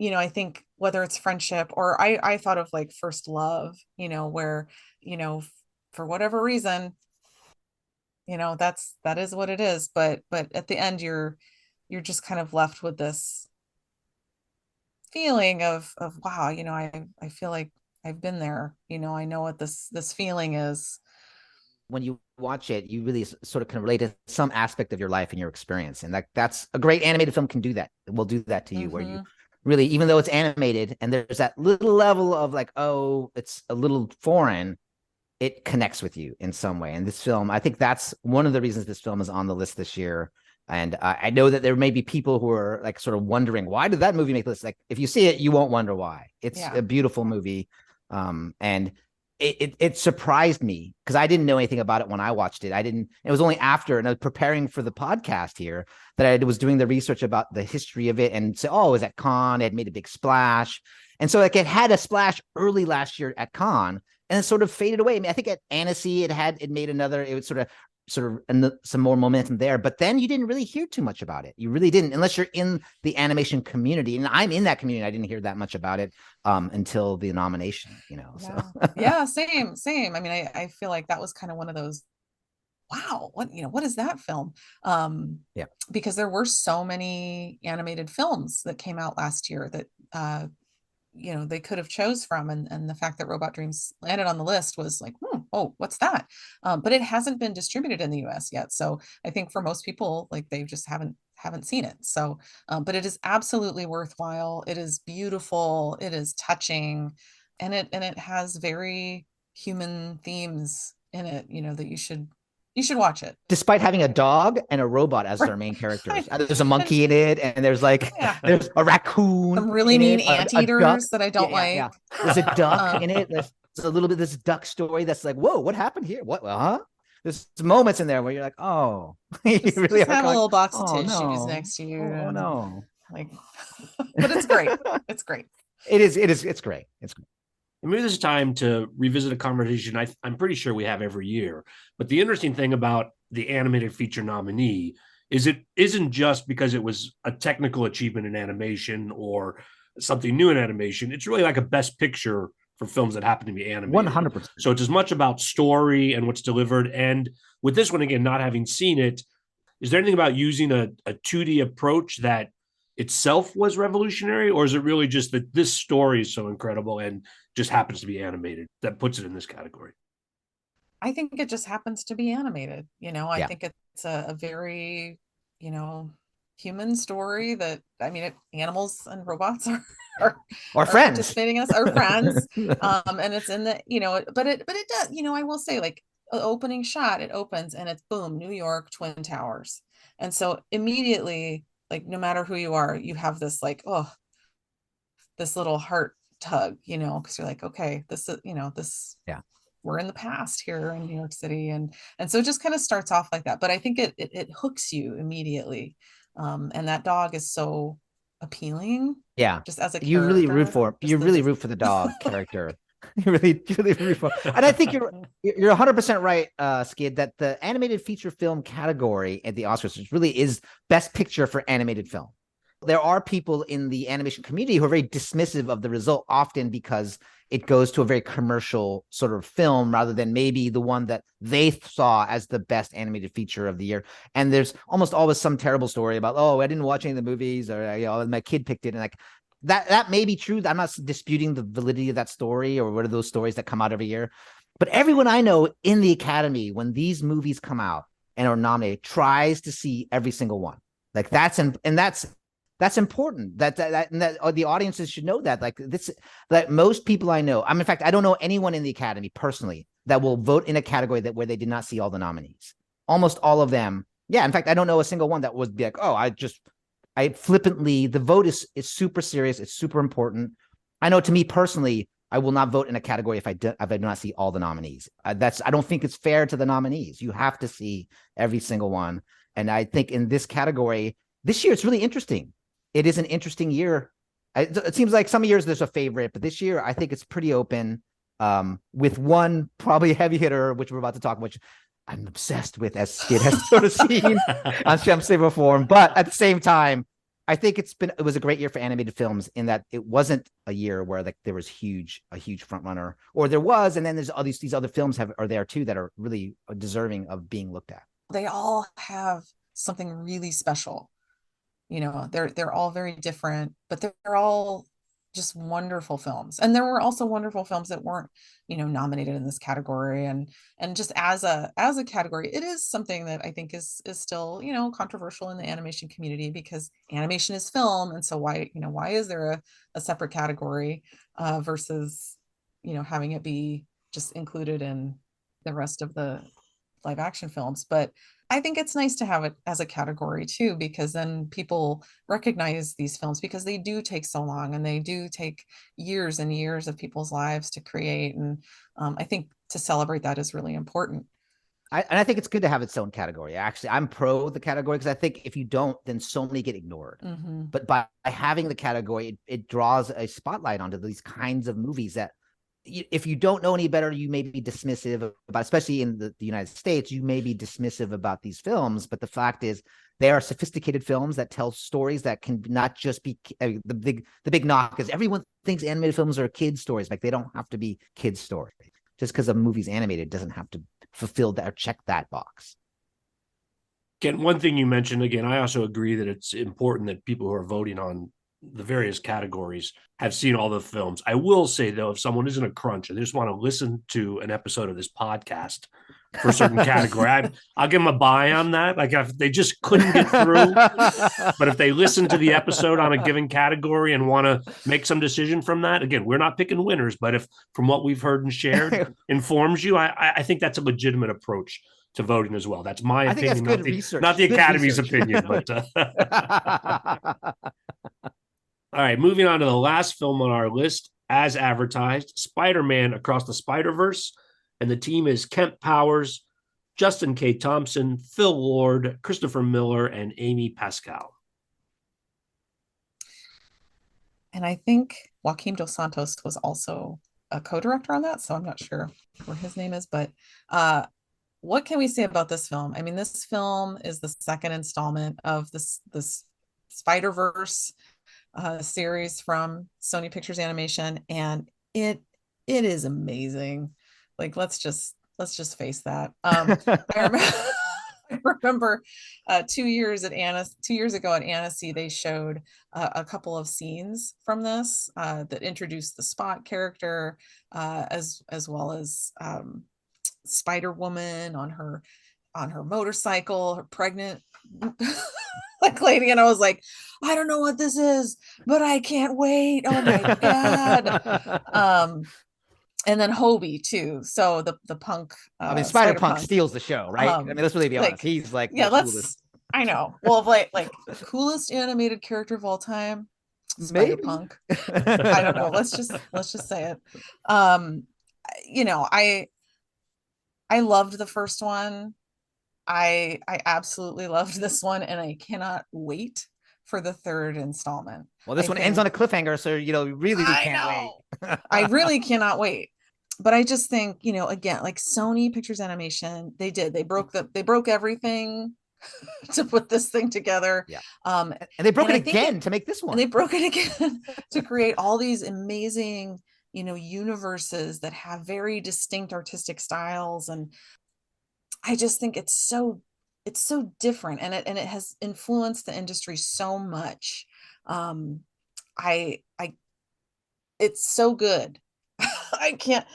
you know, I think whether it's friendship, or I thought of like first love, you know, where, you know, for whatever reason, you know, that is what it is. But at the end, you're just kind of left with this feeling of wow, you know, I feel like I've been there, you know, I know what this feeling is. When you watch it, you really sort of can relate to some aspect of your life and your experience. And that's a great animated film can do that. It will do that to you, where you really, even though it's animated and there's that little level of like, oh, it's a little foreign, it connects with you in some way. And this film, I think that's one of the reasons this film is on the list this year. And I know that there may be people who are like sort of wondering, why did that movie make this? Like, if you see it, you won't wonder why. It's a beautiful movie. And it surprised me because I didn't know anything about it when I watched it. It was only after, and I was preparing for the podcast here, that I was doing the research about the history of it and say, oh, it was at Cannes, it had made a big splash. And so like it had a splash early last year at Cannes, and it sort of faded away. I mean, I think at Annecy it made another, it was sort of some more momentum there, but then you didn't really hear too much about it. You really didn't, unless you're in the animation community. And I'm in that community. I didn't hear that much about it until the nomination, you know. Yeah. So Yeah, same. I mean, I feel like that was kind of one of those, wow, what is that film? Yeah. Because there were so many animated films that came out last year that you know, they could have chose from, and the fact that Robot Dreams landed on the list was like, oh, what's that? But it hasn't been distributed in the US yet, so I think for most people, like, they just haven't seen it. So but it is absolutely worthwhile. It is beautiful, it is touching, and it has very human themes in it, you know, that you should watch it. despite having a dog and a robot as their main characters. There's a monkey in it, and there's like there's a raccoon. Some really mean anteaters that I don't like. Yeah. There's a duck in it. There's a little bit of this duck story that's like, whoa, what happened here? What? Huh? There's moments in there where you're like, oh, you really have a little box of tissues no. next to you. Oh no! Like, but it's great. It's great. It is. It's great. It's great. Maybe this is time to revisit a conversation I'm pretty sure we have every year. But the interesting thing about the animated feature nominee is it isn't just because it was a technical achievement in animation or something new in animation. It's really like a best picture for films that happen to be animated. 100%. So it's as much about story and what's delivered. And with this one, again, not having seen it, is there anything about using a 2D approach that itself was revolutionary, or is it really just that this story is so incredible and just happens to be animated that puts it in this category? I think it just happens to be animated. You know, I think it's a very, you know, human story that, I mean, animals and robots are friends participating in us, are friends. And it's in the, you know, but it does, you know, I will say, like, opening shot, it opens and it's boom, New York, Twin Towers. And so immediately, like, no matter who you are, you have this like, oh, this little heart tug, you know, because you're like, okay, this is, you know, this, we're in the past here in New York City. And so it just kind of starts off like that. But I think it hooks you immediately. And that dog is so appealing. Yeah. Just as a character. You really root for the dog character. You really root for. And I think you're 100% right, Skid, that the animated feature film category at the Oscars, which really is best picture for animated film. There are people in the animation community who are very dismissive of the result, often because it goes to a very commercial sort of film rather than maybe the one that they saw as the best animated feature of the year. And there's almost always some terrible story about, oh, I didn't watch any of the movies, or, you know, my kid picked it. And like that may be true. I'm not disputing the validity of that story or what are those stories that come out every year. But everyone I know in the Academy, when these movies come out and are nominated, tries to see every single one. Like that's important that the audiences should know that, like this, that most people I know, in fact, I don't know anyone in the Academy personally that will vote in a category where they did not see all the nominees. Almost all of them. Yeah. In fact, I don't know a single one that would be like, oh, I flippantly, the vote is super serious. It's super important. I know, to me personally, I will not vote in a category if I do not see all the nominees. I don't think it's fair to the nominees. You have to see every single one. And I think in this category this year, it's really interesting. It is an interesting year. It seems like some years there's a favorite, but this year I think it's pretty open. With one probably heavy hitter, which we're about to talk about, which I'm obsessed with, as Skid has sort of seen on Shem Saber form. But at the same time, I think it was a great year for animated films in that it wasn't a year where like there was a huge front runner, or there was, and then there's all these other films are there too that are really deserving of being looked at. They all have something really special. They're all very different, but they're all just wonderful films. And there were also wonderful films that weren't, nominated in this category. And just as a category, it is something that I think is still, controversial in the animation community, because animation is film. And so why is there a separate category versus, having it be just included in the rest of the live action films? But I think it's nice to have it as a category too, because then people recognize these films, because they do take so long and they do take years and years of people's lives to create. And I think to celebrate that is really important. I think it's good to have its own category. Actually, I'm pro the category, because I think if you don't, then so many get ignored. Mm-hmm. But by having the category, it draws a spotlight onto these kinds of movies that, if you don't know any better, you may be dismissive about, especially in the United States, you may be dismissive about these films. But the fact is, they are sophisticated films that tell stories that can not just be the big knock is everyone thinks animated films are kids' stories. Like, they don't have to be kids' stories. Just because a movie's animated doesn't have to fulfill that or check that box. Again, one thing you mentioned, again, I also agree that it's important that people who are voting on the various categories have seen all the films. I will say, though, if someone is in a crunch and they just want to listen to an episode of this podcast for a certain category, I'll give them a buy on that. Like, if they just couldn't get through, but if they listen to the episode on a given category and want to make some decision from that, again, we're not picking winners, but if from what we've heard and shared informs you, I think that's a legitimate approach to voting as well. That's my opinion, not the Academy's opinion, but all right, moving on to the last film on our list, as advertised, Spider-Man Across the Spider-Verse. And the team is Kemp Powers, Justin K. Thompson, Phil Lord, Christopher Miller, and Amy Pascal. And I think Joaquim Dos Santos was also a co-director on that, so I'm not sure where his name is. But what can we say about this film? I mean, this film is the second installment of this Spider-Verse series from Sony Pictures Animation, and it is amazing. Like, let's just face that. I remember 2 years ago at Annecy, they showed a couple of scenes from this that introduced the Spot character, as well as Spider-Woman on her motorcycle, her pregnant like lady, and I was like, I don't know what this is, but I can't wait. Oh my god. And then Hobie too. So the punk. I mean, Spider-Punk steals the show, right? I mean, let's really be honest. He's like, yeah, I know. Well, like coolest animated character of all time, Spider-Punk. I don't know. Let's just say it. I loved the first one. I absolutely loved this one, and I cannot wait for the third installment. Well, this one ends on a cliffhanger, so really can't wait. I really cannot wait. But I just think, again, like Sony Pictures Animation, they broke everything to put this thing together. Yeah. And they broke it again to make this one. And they broke it again to create all these amazing, universes that have very distinct artistic styles. And I just think it's so different, and it has influenced the industry so much. It's so good. I can't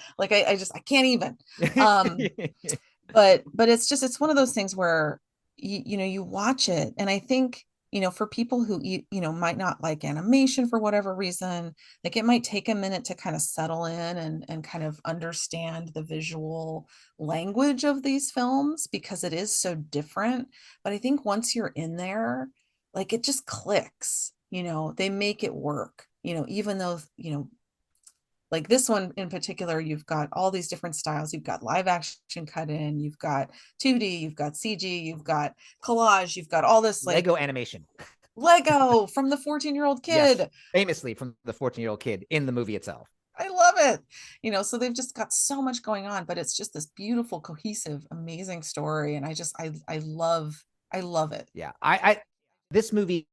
even. But it's one of those things where you watch it, and I think for people who might not like animation for whatever reason, like it might take a minute to kind of settle in and kind of understand the visual language of these films, because it is so different. But I think once you're in there, like it just clicks. They make it work. Even though like this one in particular, you've got all these different styles. You've got live action cut in, you've got 2D, you've got CG, you've got collage, you've got all this like Lego animation. Lego from the 14-year-old kid. Yes, famously from the 14-year-old kid in the movie itself. I love it. So they've just got so much going on, but it's just this beautiful, cohesive, amazing story. And I love it. Yeah. I this movie,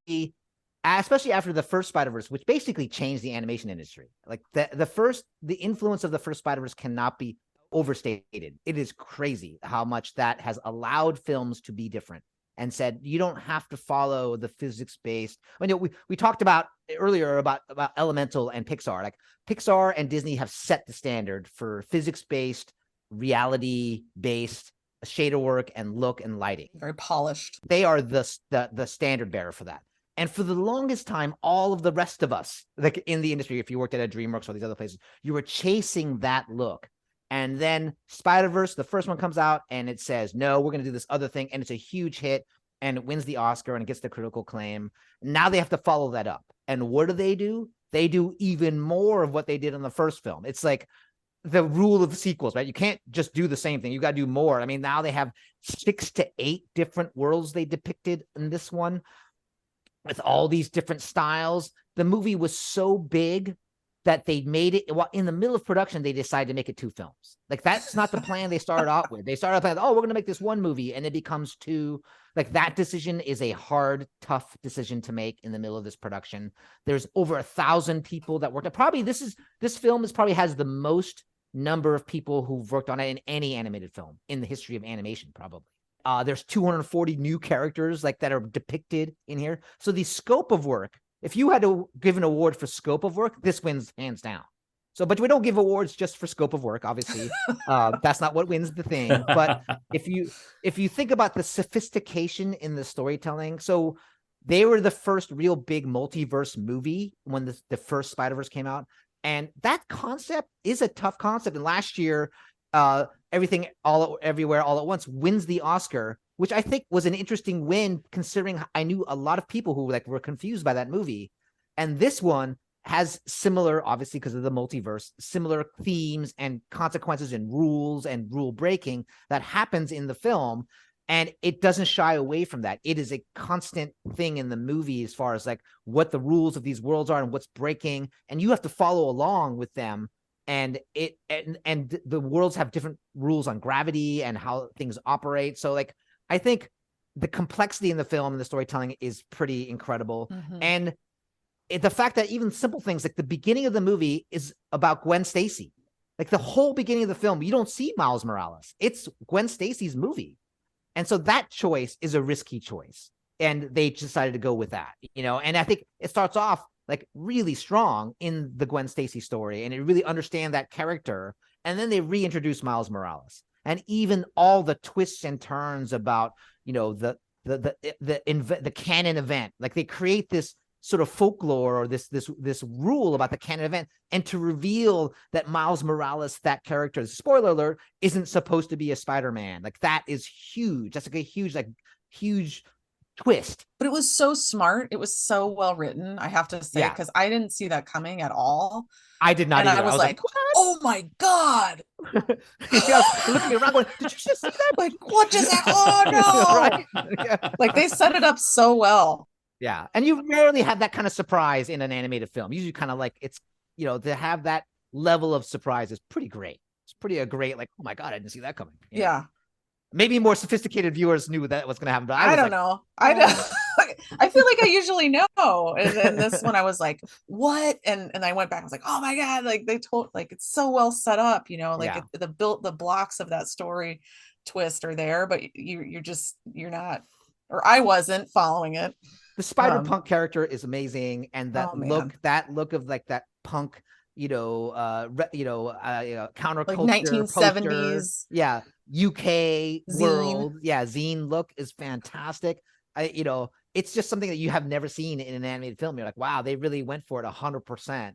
especially after the first Spider-Verse, which basically changed the animation industry. Like the influence of the first Spider-Verse cannot be overstated. It is crazy how much that has allowed films to be different and said, you don't have to follow the physics-based. We talked about earlier about Elemental and Pixar. Like Pixar and Disney have set the standard for physics-based, reality-based shader work and look and lighting. Very polished. They are the standard bearer for that. And for the longest time, all of the rest of us, like in the industry, if you worked at a DreamWorks or these other places, you were chasing that look. And then Spider-Verse, the first one comes out and it says, no, we're going to do this other thing. And it's a huge hit and it wins the Oscar and it gets the critical acclaim. Now they have to follow that up. And what do? They do even more of what they did in the first film. It's like the rule of sequels, right? You can't just do the same thing. You got to do more. I mean, now they have 6 to 8 different worlds they depicted in this one with all these different styles. The movie was so big that they made it in the middle of production. They decided to make it 2 films. Like that's not the plan they started out with. They started planning, we're going to make this 1 movie and it becomes 2. Like that decision is a hard, tough decision to make in the middle of this production. There's over 1,000 people that worked. This film probably has the most number of people who've worked on it in any animated film in the history of animation, probably. There's 240 new characters like that are depicted in here. So the scope of work, if you had to give an award for scope of work, this wins hands down. So, but we don't give awards just for scope of work, obviously. That's not what wins the thing. But if you think about the sophistication in the storytelling, so they were the first real big multiverse movie when the first Spider-Verse came out. And that concept is a tough concept. And last year, Everything Everywhere All at Once wins the Oscar, which I think was an interesting win considering I knew a lot of people who were confused by that movie. And this one has similar, obviously because of the multiverse, similar themes and consequences and rules and rule breaking that happens in the film. And it doesn't shy away from that. It is a constant thing in the movie as far as like what the rules of these worlds are and what's breaking. And you have to follow along with them. And the worlds have different rules on gravity and how things operate. So like, I think the complexity in the film and the storytelling is pretty incredible. Mm-hmm. And the fact that even simple things like the beginning of the movie is about Gwen Stacy, like the whole beginning of the film, you don't see Miles Morales. It's Gwen Stacy's movie. And so that choice is a risky choice. And they decided to go with that, and I think it starts off like really strong in the Gwen Stacy story. And it really understand that character. And then they reintroduce Miles Morales and even all the twists and turns about, the canon event. Like they create this sort of folklore or this rule about the canon event, and to reveal that Miles Morales, that character, spoiler alert, isn't supposed to be a Spider-Man. Like that is huge. That's like a huge twist. But it was so smart. It was so well written, I have to say, because I didn't see that coming at all. I did not and either. I was like, oh my God. Looking around going, did you just see that? Like, what just happened? Oh no. Right? Yeah. Like they set it up so well. Yeah. And you rarely have that kind of surprise in an animated film. Usually kind of like it's, to have that level of surprise is pretty great. It's pretty great, like, oh my God, I didn't see that coming. Yeah. Maybe more sophisticated viewers knew that was going to happen. But I don't know. I feel like I usually know. And then this one I was like, what? And I went back, I was like, oh my God, like they told, like, it's so well set up, the blocks of that story twist are there, but you're not, or I wasn't following it. The Spider-Punk character is amazing. And that look of like that punk, counterculture, like 1970s. Poster. Yeah. UK zine. World. Yeah. Zine look is fantastic. It's just something that you have never seen in an animated film. You're like, wow, they really went for it 100%.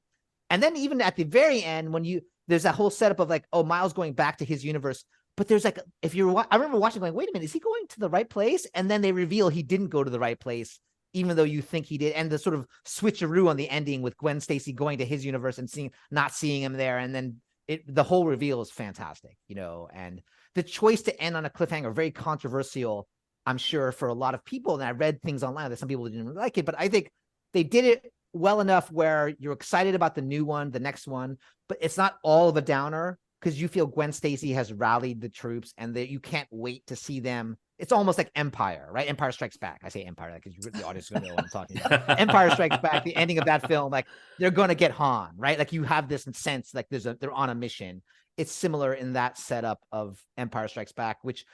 And then even at the very end, when there's that whole setup of like, oh, Miles going back to his universe, but there's like, I remember watching going, wait a minute, is he going to the right place? And then they reveal he didn't go to the right place, even though you think he did. And the sort of switcheroo on the ending with Gwen Stacy going to his universe and not seeing him there. And then the whole reveal is fantastic, and the choice to end on a cliffhanger, very controversial. I'm sure for a lot of people, and I read things online that some people didn't really like it, but I think they did it well enough where you're excited about the new one, the next one, but it's not all of a downer because you feel Gwen Stacy has rallied the troops and that you can't wait to see them. It's almost like Empire, right? Empire Strikes Back. I say Empire because the audience is going to know what I'm talking about. Empire Strikes Back, the ending of that film, like they're going to get Han, right? Like you have this sense like they're on a mission. It's similar in that setup of Empire Strikes Back, which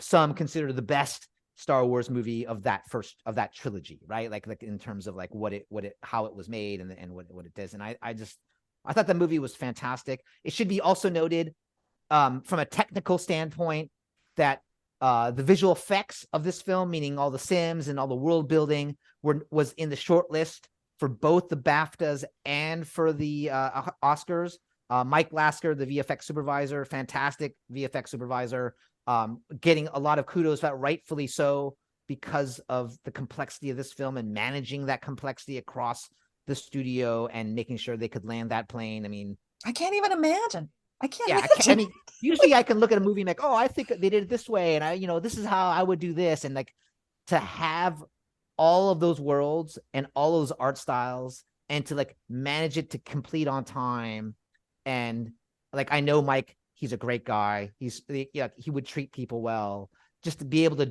some consider the best Star Wars movie of that trilogy, right? Like in terms of like how it was made and what it does. And I thought the movie was fantastic. It should be also noted from a technical standpoint that the visual effects of this film, meaning all the Sims and all the world building, was in the short list for both the BAFTAs and for the Oscars. Mike Lasker, the VFX supervisor, fantastic VFX supervisor, getting a lot of kudos, rightfully so, because of the complexity of this film and managing that complexity across the studio and making sure they could land that plane. I mean, I can't even imagine. I mean, usually I can look at a movie and like, oh, I think they did it this way, and this is how I would do this, and like to have all of those worlds and all those art styles and to like manage it to complete on time. And like, I know Mike, he's a great guy. He would treat people well. Just to be able to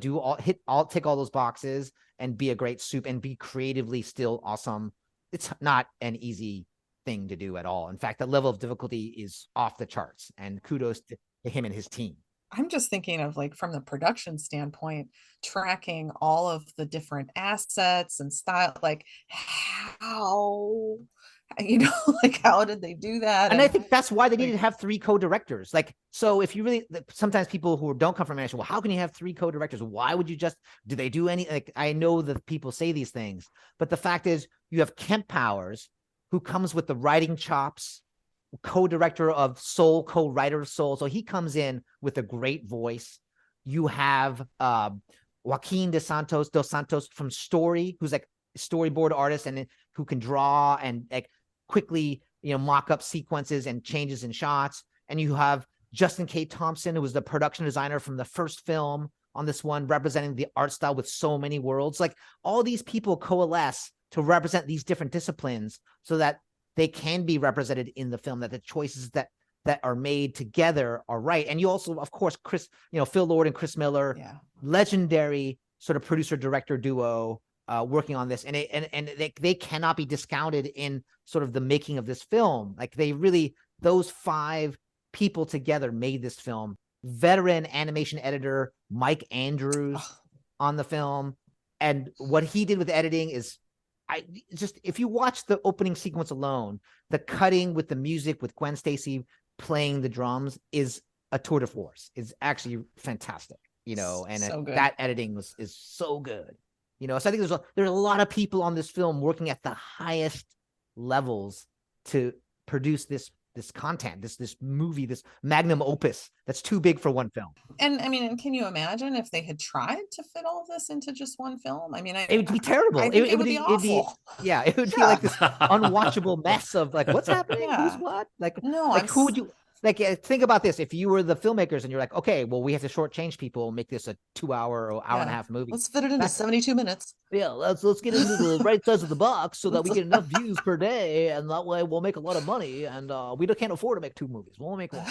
tick all those boxes and be a great soup and be creatively still awesome. It's not an easy thing to do at all. In fact, the level of difficulty is off the charts, and kudos to him and his team. I'm just thinking of like from the production standpoint, tracking all of the different assets and style, like how, like how did they do that? And I think that's why they needed to have 3 co-directors. Like, so if you really, sometimes people who don't come from animation, well, how can you have 3 co-directors? Why would you do they do any, like, I know that people say these things, but the fact is you have Kemp Powers, who comes with the writing chops, co-director of Soul, co-writer of Soul. So he comes in with a great voice. You have Joaquin dos Santos from Story, who's like a storyboard artist and who can draw and like quickly, mock up sequences and changes in shots. And you have Justin K. Thompson, who was the production designer from the first film on this one, representing the art style with so many worlds. Like all these people coalesce to represent these different disciplines so that they can be represented in the film, that the choices that are made together are right. And you also, of course, Phil Lord and Chris Miller, legendary sort of producer director duo working on this. And they cannot be discounted in sort of the making of this film. Like those 5 people together made this film. Veteran animation editor Mike Andrews on the film. And what he did with editing is, if you watch the opening sequence alone, the cutting with the music with Gwen Stacy playing the drums is a tour de force. It's actually fantastic, and so that editing is so good, So I think there's a lot of people on this film working at the highest levels to produce this content, this movie, this magnum opus that's too big for one film. And I mean, can you imagine if they had tried to fit all of this into just one film? I mean, it would be terrible. It would be awful. It would be like this unwatchable mess of like, what's happening? Who's what? Like, no, like who would you like? Think about this. If you were the filmmakers and you're like, okay, well, we have to shortchange people and make this a 2-hour or hour and a half movie. Let's fit it into 72 minutes. Yeah, let's get into the right size of the box so that we get enough views per day, and that way we'll make a lot of money. And we can't afford to make 2 movies. We'll make one.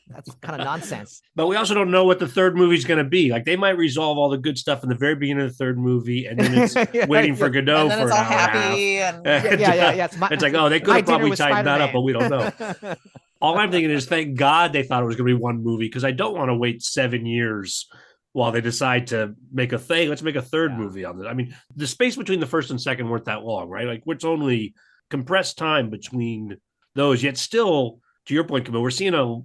That's kind of nonsense. But we also don't know what the third movie is going to be. Like they might resolve all the good stuff in the very beginning of the third movie, and then it's waiting for Godot for an hour happy and a half. Yeah. It's like, oh, they could have probably tightened that up, but we don't know. All I'm thinking is, thank God they thought it was going to be one movie, because I don't want to wait 7 years while they decide to make a thing. Let's make a third movie on this. I mean, the space between the first and second weren't that long, right? Like it's only compressed time between those. Yet still, to your point, Camille, we're seeing an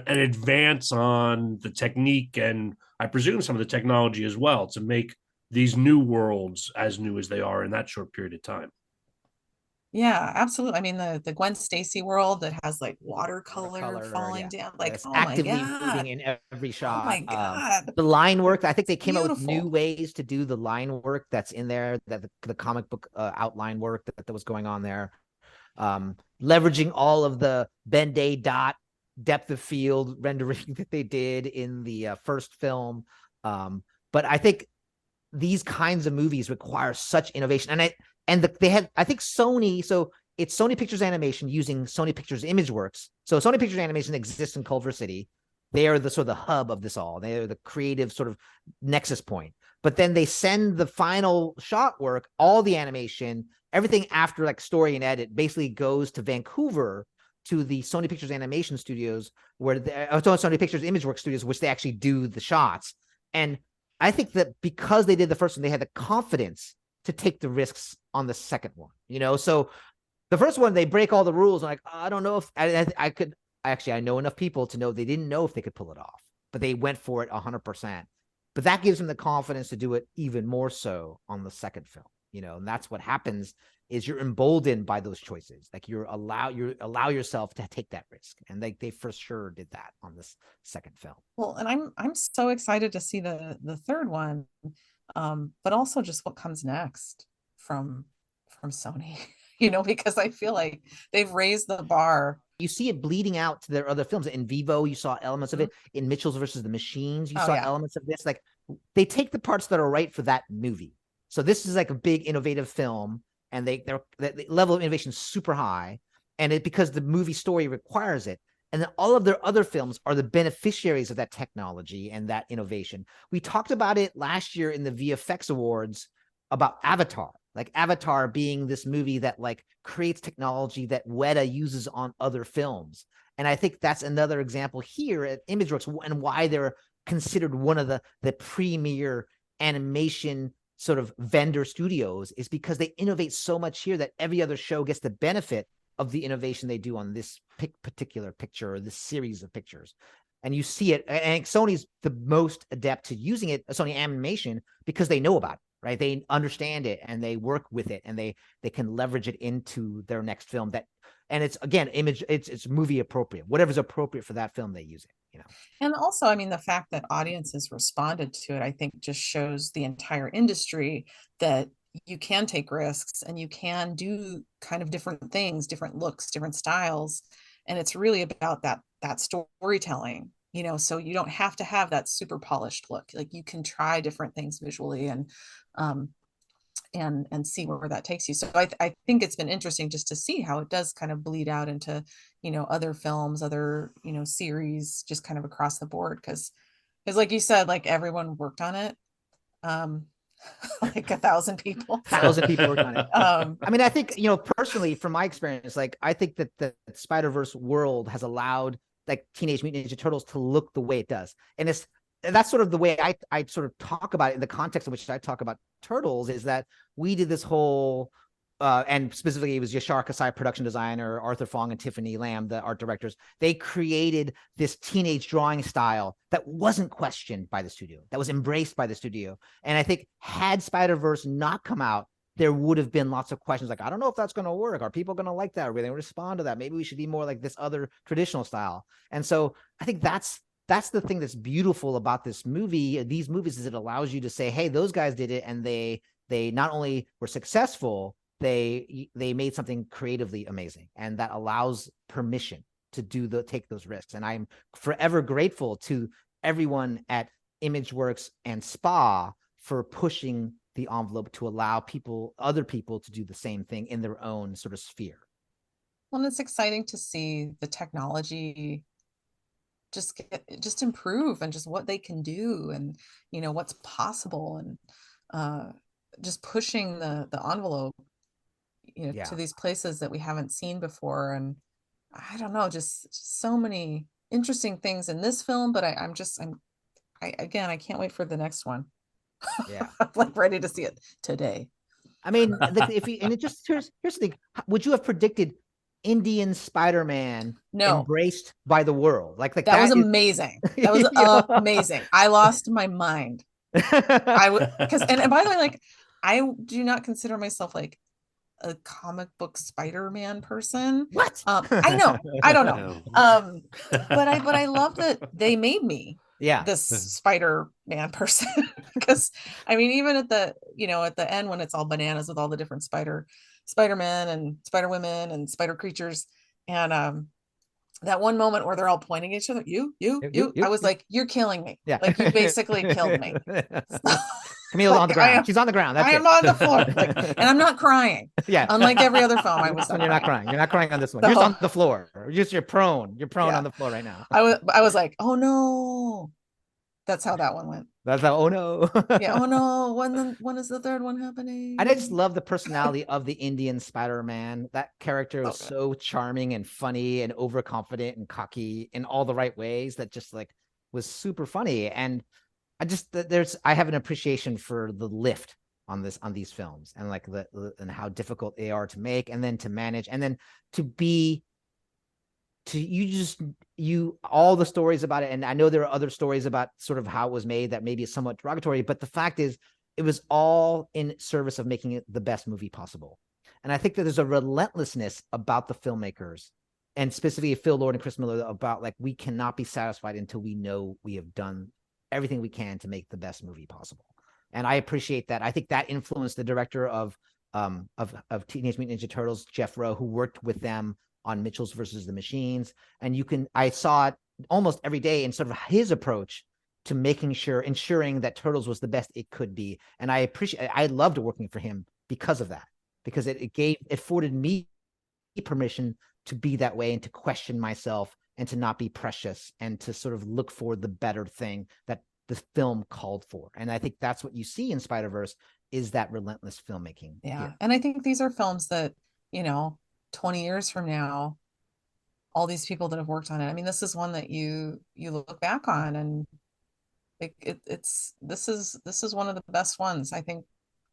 advance on the technique and I presume some of the technology as well to make these new worlds as new as they are in that short period of time. Yeah, absolutely. I mean, the Gwen Stacy world that has like watercolor falling down, like actively moving in every shot. Oh my God. The line work. I think they came out with new ways to do the line work that's in there, that the comic book outline work that was going on there. Leveraging all of the Ben-Day dot depth of field rendering that they did in the first film. But I think these kinds of movies require such innovation. They had, I think Sony, so it's Sony Pictures Animation using Sony Pictures ImageWorks. So Sony Pictures Animation exists in Culver City. They are the sort of the hub of this all. They are the creative sort of nexus point. But then they send the final shot work, all the animation, everything after like story and edit basically goes to Vancouver to the Sony Pictures Animation Studios, where Sony Pictures ImageWorks Studios, which they actually do the shots. And I think that because they did the first one, they had the confidence to take the risks on the second one, you know? So the first one, they break all the rules. I'm like, I don't know if I could, actually, I know enough people to know they didn't know if they could pull it off, but they went for it 100%. But that gives them the confidence to do it even more so on the second film, you know? And that's what happens is you're emboldened by those choices. Like you allow yourself to take that risk. And they for sure did that on this second film. Well, and I'm so excited to see the third one, but also just what comes next from Sony, you know, because I feel like they've raised the bar. You see it bleeding out to their other films. In Vivo, you saw elements of it. In Mitchell's versus the Machines, you saw elements of this. Like they take the parts that are right for that movie. So this is like a big innovative film, and the level of innovation is super high, and it because the movie story requires it. And then all of their other films are the beneficiaries of that technology and that innovation. We talked about it last year in the VFX Awards about Avatar, like Avatar being this movie that like creates technology that Weta uses on other films. And I think that's another example here at ImageWorks and why they're considered one of the premier animation sort of vendor studios is because they innovate so much here that every other show gets the benefit of the innovation they do on this particular picture or this series of pictures. And you see it, and Sony's the most adept to using it, Sony Animation, because they know about it, right? They understand it and they work with it and they can leverage it into their next film. And it's again, it's movie appropriate. Whatever's appropriate for that film, they use it, you know. And also, I mean, the fact that audiences responded to it, I think just shows the entire industry that you can take risks and you can do kind of different things, different looks, different styles. And it's really about that storytelling, you know, so you don't have to have that super polished look. Like you can try different things visually and see where that takes you. So I think it's been interesting just to see how it does kind of bleed out into, you know, other films, other, you know, series, just kind of across the board. Cause like you said, like everyone worked on it. Like 1,000 people. 1,000 people worked on it. I mean, I think, you know, personally, from my experience, like I think that the Spider-Verse world has allowed like Teenage Mutant Ninja Turtles to look the way it does. And that's sort of the way I sort of talk about it in the context in which I talk about Turtles is that we did this whole and specifically it was Yashar Kasai, production designer, Arthur Fong and Tiffany Lamb, the art directors. They created this teenage drawing style that wasn't questioned by the studio, that was embraced by the studio. And I think had Spider-Verse not come out, there would have been lots of questions like, I don't know if that's going to work. Are people going to like that? Are they going to respond to that? Maybe we should be more like this other traditional style. And so I think that's the thing that's beautiful about this movie, these movies, is it allows you to say, hey, those guys did it. And they not only were successful, they made something creatively amazing. And that allows permission to take those risks. And I'm forever grateful to everyone at ImageWorks and SPA for pushing the envelope to allow other people to do the same thing in their own sort of sphere. Well, it's exciting to see the technology just improve and just what they can do and, you know, what's possible and just pushing the envelope, you know, to these places that we haven't seen before. And I don't know, just so many interesting things in this film, but I can't wait for the next one. Yeah. I'm like ready to see it today. I mean, here's the thing. Would you have predicted Indian Spider-Man embraced by the world? Like that was amazing. That was amazing. I lost my mind. I would, and by the way, like I do not consider myself like a comic book Spider-Man person. What? I know. I don't know. But I love that they made me this Spider-Man person. Because I mean, even at the end when it's all bananas with all the different Spider-Men and Spider-Women and Spider creatures, and that one moment where they're all pointing at each other, you. I was like, you're killing me. Yeah. Like you basically killed me. Camille's on the ground. She's on the ground. That's I am on the floor. Like, and I'm not crying. Yeah. Unlike every other film, I was. You're not crying. You're not crying on this one. So, you're just on the floor. You're prone. You're prone on the floor right now. I was like, oh no. That's how that one went. That's how. Oh no. Yeah. Oh no. When is the third one happening? I just love the personality of the Indian Spider-Man. That character was so charming and funny and overconfident and cocky in all the right ways. That just like was super funny. And I have an appreciation for the lift on these films and like and how difficult they are to make and then to manage and then all the stories about it. And I know there are other stories about sort of how it was made that maybe is somewhat derogatory, but the fact is it was all in service of making it the best movie possible. And I think that there's a relentlessness about the filmmakers and specifically Phil Lord and Chris Miller about like, we cannot be satisfied until we know we have done everything we can to make the best movie possible. And I appreciate that. I think that influenced the director of Teenage Mutant Ninja Turtles, Jeff Rowe, who worked with them on Mitchell's versus the Machines. And I saw it almost every day in sort of his approach to ensuring that Turtles was the best it could be. And I loved working for him because of that, because it afforded me permission to be that way and to question myself and to not be precious and to sort of look for the better thing that the film called for. And I think that's what you see in Spider-Verse is that relentless filmmaking. Yeah. Here. And I think these are films that, 20 years from now, all these people that have worked on it. I mean, this is one that you look back on and this is one of the best ones, I think,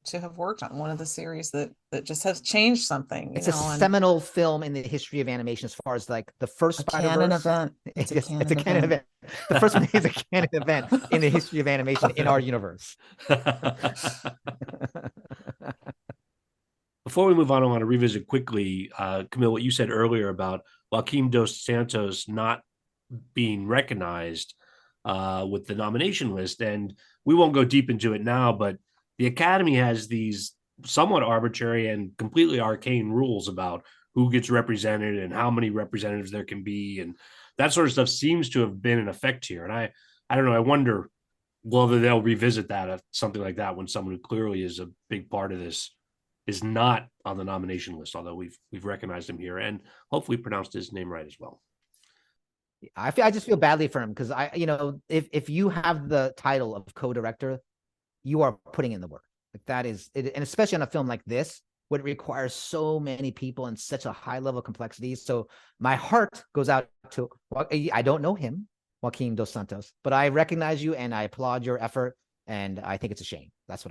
to have worked on, one of the series that just has changed something. It's a seminal film in the history of animation as far as like the first canon event. It's a canon event. The first one is a canon event in the history of animation in our universe. Before we move on, I want to revisit quickly, Camille, what you said earlier about Joaquim dos Santos not being recognized with the nomination list. And we won't go deep into it now, but the Academy has these somewhat arbitrary and completely arcane rules about who gets represented and how many representatives there can be. And that sort of stuff seems to have been in effect here. And I don't know, I wonder whether they'll revisit that, something like that, when someone who clearly is a big part of this is not on the nomination list, although we've recognized him here and hopefully pronounced his name right as well. I just feel badly for him because if you have the title of co-director, you are putting in the work. Like that is it, and especially on a film like this, where it requires so many people and such a high level of complexity. So my heart goes out to, I don't know him, Joaquim dos Santos, but I recognize you and I applaud your effort. And I think it's a shame. That's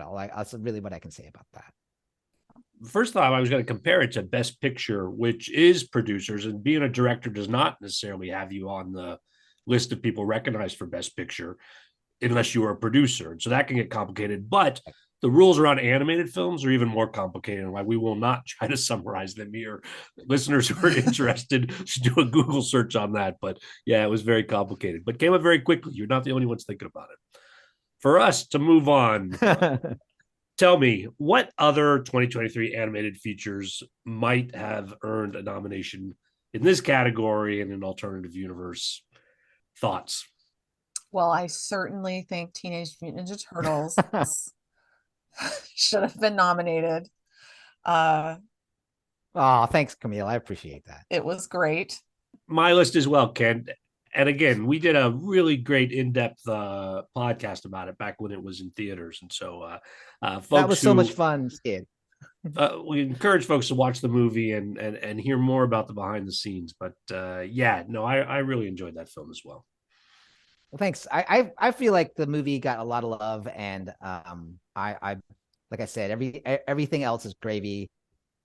really what I can say about that. First thought, I was going to compare it to Best Picture, which is producers, and being a director does not necessarily have you on the list of people recognized for Best Picture unless you are a producer. And so that can get complicated, but the rules around animated films are even more complicated. Like, we will not try to summarize them here. Listeners who are interested should do a Google search on that. But yeah, it was very complicated, but came up very quickly. You're not the only ones thinking about it. For us to move on, tell me, what other 2023 animated features might have earned a nomination in this category in an alternative universe? Thoughts? Well, I certainly think Teenage Mutant Ninja Turtles should have been nominated. Oh, thanks, Camille. I appreciate that. It was great. My list as well, Ken. And again, we did a really great in-depth podcast about it back when it was in theaters. And so folks, that was so much fun, Skid. We encourage folks to watch the movie and hear more about the behind the scenes. But I really enjoyed that film as well. Well, thanks. I feel like the movie got a lot of love, and I like I said, everything else is gravy,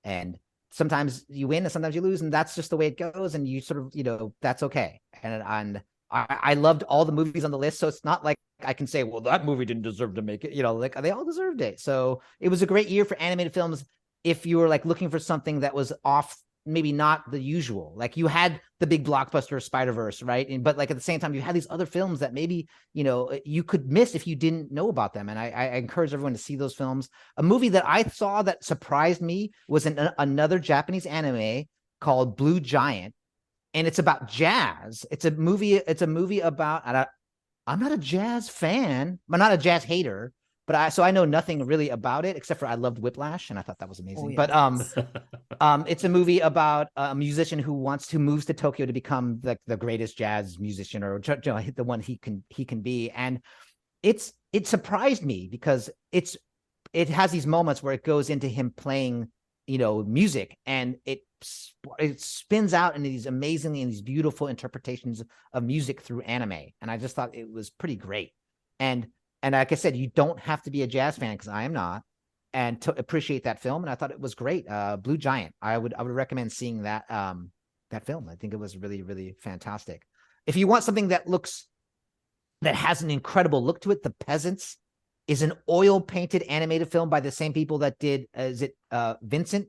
and sometimes you win and sometimes you lose, and that's just the way it goes, and you sort of that's okay. And I loved all the movies on the list, so it's not like I can say, well, that movie didn't deserve to make it. Like they all deserved it. So it was a great year for animated films. If you were like looking for something that was off, maybe not the usual, like you had the big blockbuster Spider-Verse, right? But like at the same time, you had these other films that maybe, you could miss if you didn't know about them. And I encourage everyone to see those films. A movie that I saw that surprised me was another Japanese anime called Blue Giant. and it's about jazz. It's a movie about, I'm not a jazz fan. I'm not a jazz hater, but I know nothing really about it except for I loved Whiplash and I thought that was amazing. But it's a movie about a musician who moves to Tokyo to become the greatest jazz musician, or the one he can be. And it surprised me because it has these moments where it goes into him playing, music, and it spins out in these beautiful interpretations of music through anime. And I just thought it was pretty great. And like I said, you don't have to be a jazz fan, because I am not, and to appreciate that film. And I thought it was great. Blue Giant. I would recommend seeing that film. I think it was really, really fantastic. If you want something that has an incredible look to it, The Peasants is an oil painted animated film by the same people that did Vincent,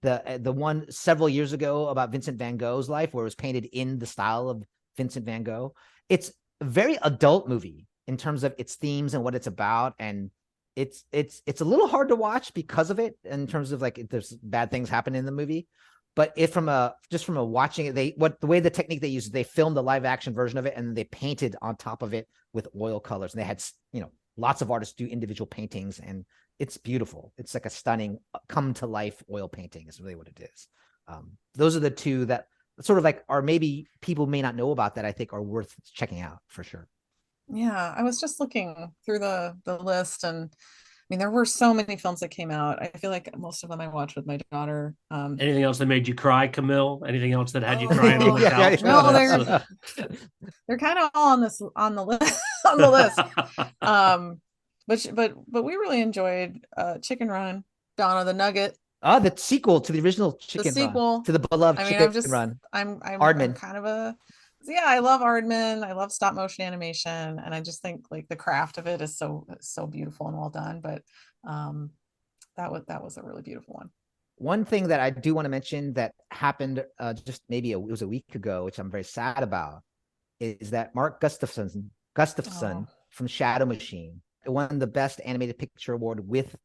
the one several years ago about Vincent van Gogh's life, where it was painted in the style of Vincent van Gogh. It's a very adult movie in terms of its themes and what it's about, and it's a little hard to watch because of it, in terms of like there's bad things happen in the movie. But from watching it, the way the technique they used, they filmed the live action version of it and they painted on top of it with oil colors, and they had lots of artists do individual paintings, and it's beautiful. It's like a stunning come to life oil painting is really what it is. Those are the two that sort of like are maybe people may not know about that I think are worth checking out for sure. Yeah, I was just looking through the list, and I mean, there were so many films that came out. I feel like most of them I watched with my daughter. Anything else that made you cry, Camille? Anything else that had you crying on the couch? No, they're kind of all on the list on the list. But we really enjoyed Chicken Run, Donna the Nugget. The sequel to the original Chicken Run, to the beloved Chicken Run. I'm kind of I love Aardman. I love stop motion animation, and I just think like the craft of it is so beautiful and well done. But that was a really beautiful one. One thing that I do want to mention that happened just maybe it was a week ago, which I'm very sad about, is that Mark Gustafson from Shadow Machine won the Best Animated Picture Award with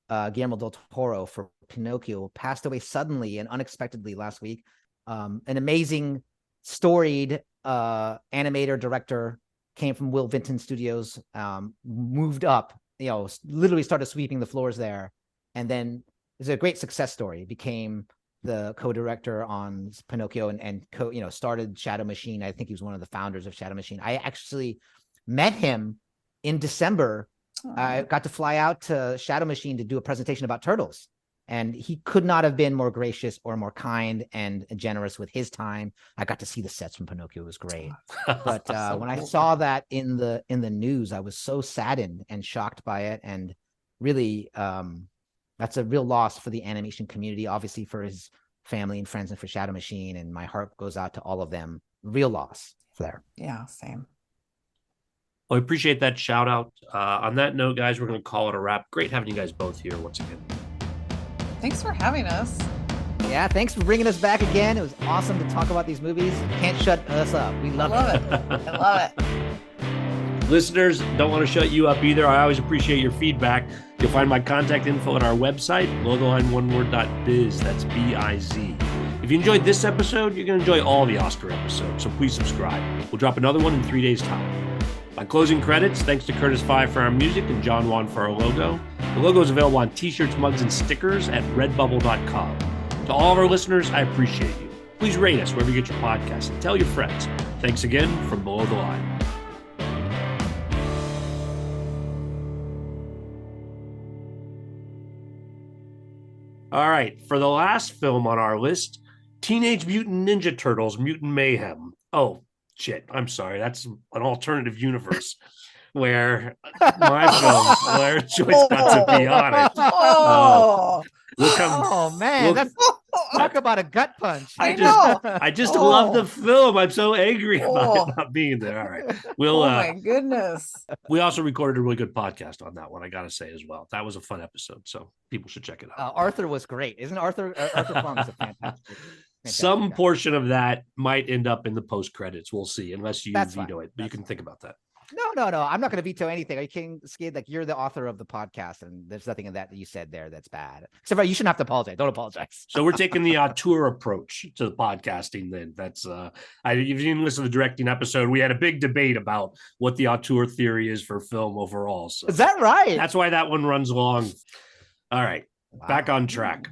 Guillermo del Toro for Pinocchio, passed away suddenly and unexpectedly last week. An amazing, storied animator director, came from Will Vinton Studios, moved up, literally started sweeping the floors there, and then it's a great success story. Became the co-director on Pinocchio and started Shadow Machine. I think he was one of the founders of Shadow Machine. I actually met him in December. I got to fly out to Shadow Machine to do a presentation about turtles, and he could not have been more gracious or more kind and generous with his time. I got to see the sets from Pinocchio. It was great. But so when I saw that in the news, I was so saddened and shocked by it. And really, that's a real loss for the animation community, obviously for his family and friends and for Shadow Machine. And my heart goes out to all of them. Real loss there. Yeah, same. Well, I appreciate that shout out. On that note, guys, we're going to call it a wrap. Great having you guys both here once again. Thanks for having us. Yeah, thanks for bringing us back again. It was awesome to talk about these movies. Can't shut us up. We love it. I love it. Listeners, don't want to shut you up either. I always appreciate your feedback. You'll find my contact info at our website, below-the-line-one-word.biz. That's B-I-Z. If you enjoyed this episode, you're going to enjoy all the Oscar episodes, so please subscribe. We'll drop another one in 3 days' time. My closing credits, thanks to Curtis Five for our music and John Wan for our logo. The logo is available on t-shirts, mugs, and stickers at redbubble.com. To all of our listeners, I appreciate you. Please rate us wherever you get your podcasts and tell your friends. Thanks again from Below the Line. All right, for the last film on our list, Teenage Mutant Ninja Turtles Mutant Mayhem. Oh, shit, I'm sorry. That's an alternative universe where my film, Blair Choice got to be on it. Talk about a gut punch. I just love the film. I'm so angry about it not being there. All right. Oh my goodness. We also recorded a really good podcast on that one, I gotta say as well. That was a fun episode, so people should check it out. Arthur was great. Isn't Arthur Fong is a fantastic some guy. portion of that might end up in the post credits. We'll see, unless you veto it. But you can think about that. No. I'm not going to veto anything. Are you kidding, Skid? Like, you're the author of the podcast, and there's nothing in that you said there that's bad. Except for you shouldn't have to apologize. Don't apologize. So we're taking the auteur approach to the podcasting. Then that's if you didn't listen to the directing episode, we had a big debate about what the auteur theory is for film overall. So Is that right? that's why that one runs long. All right, Wow. back on track.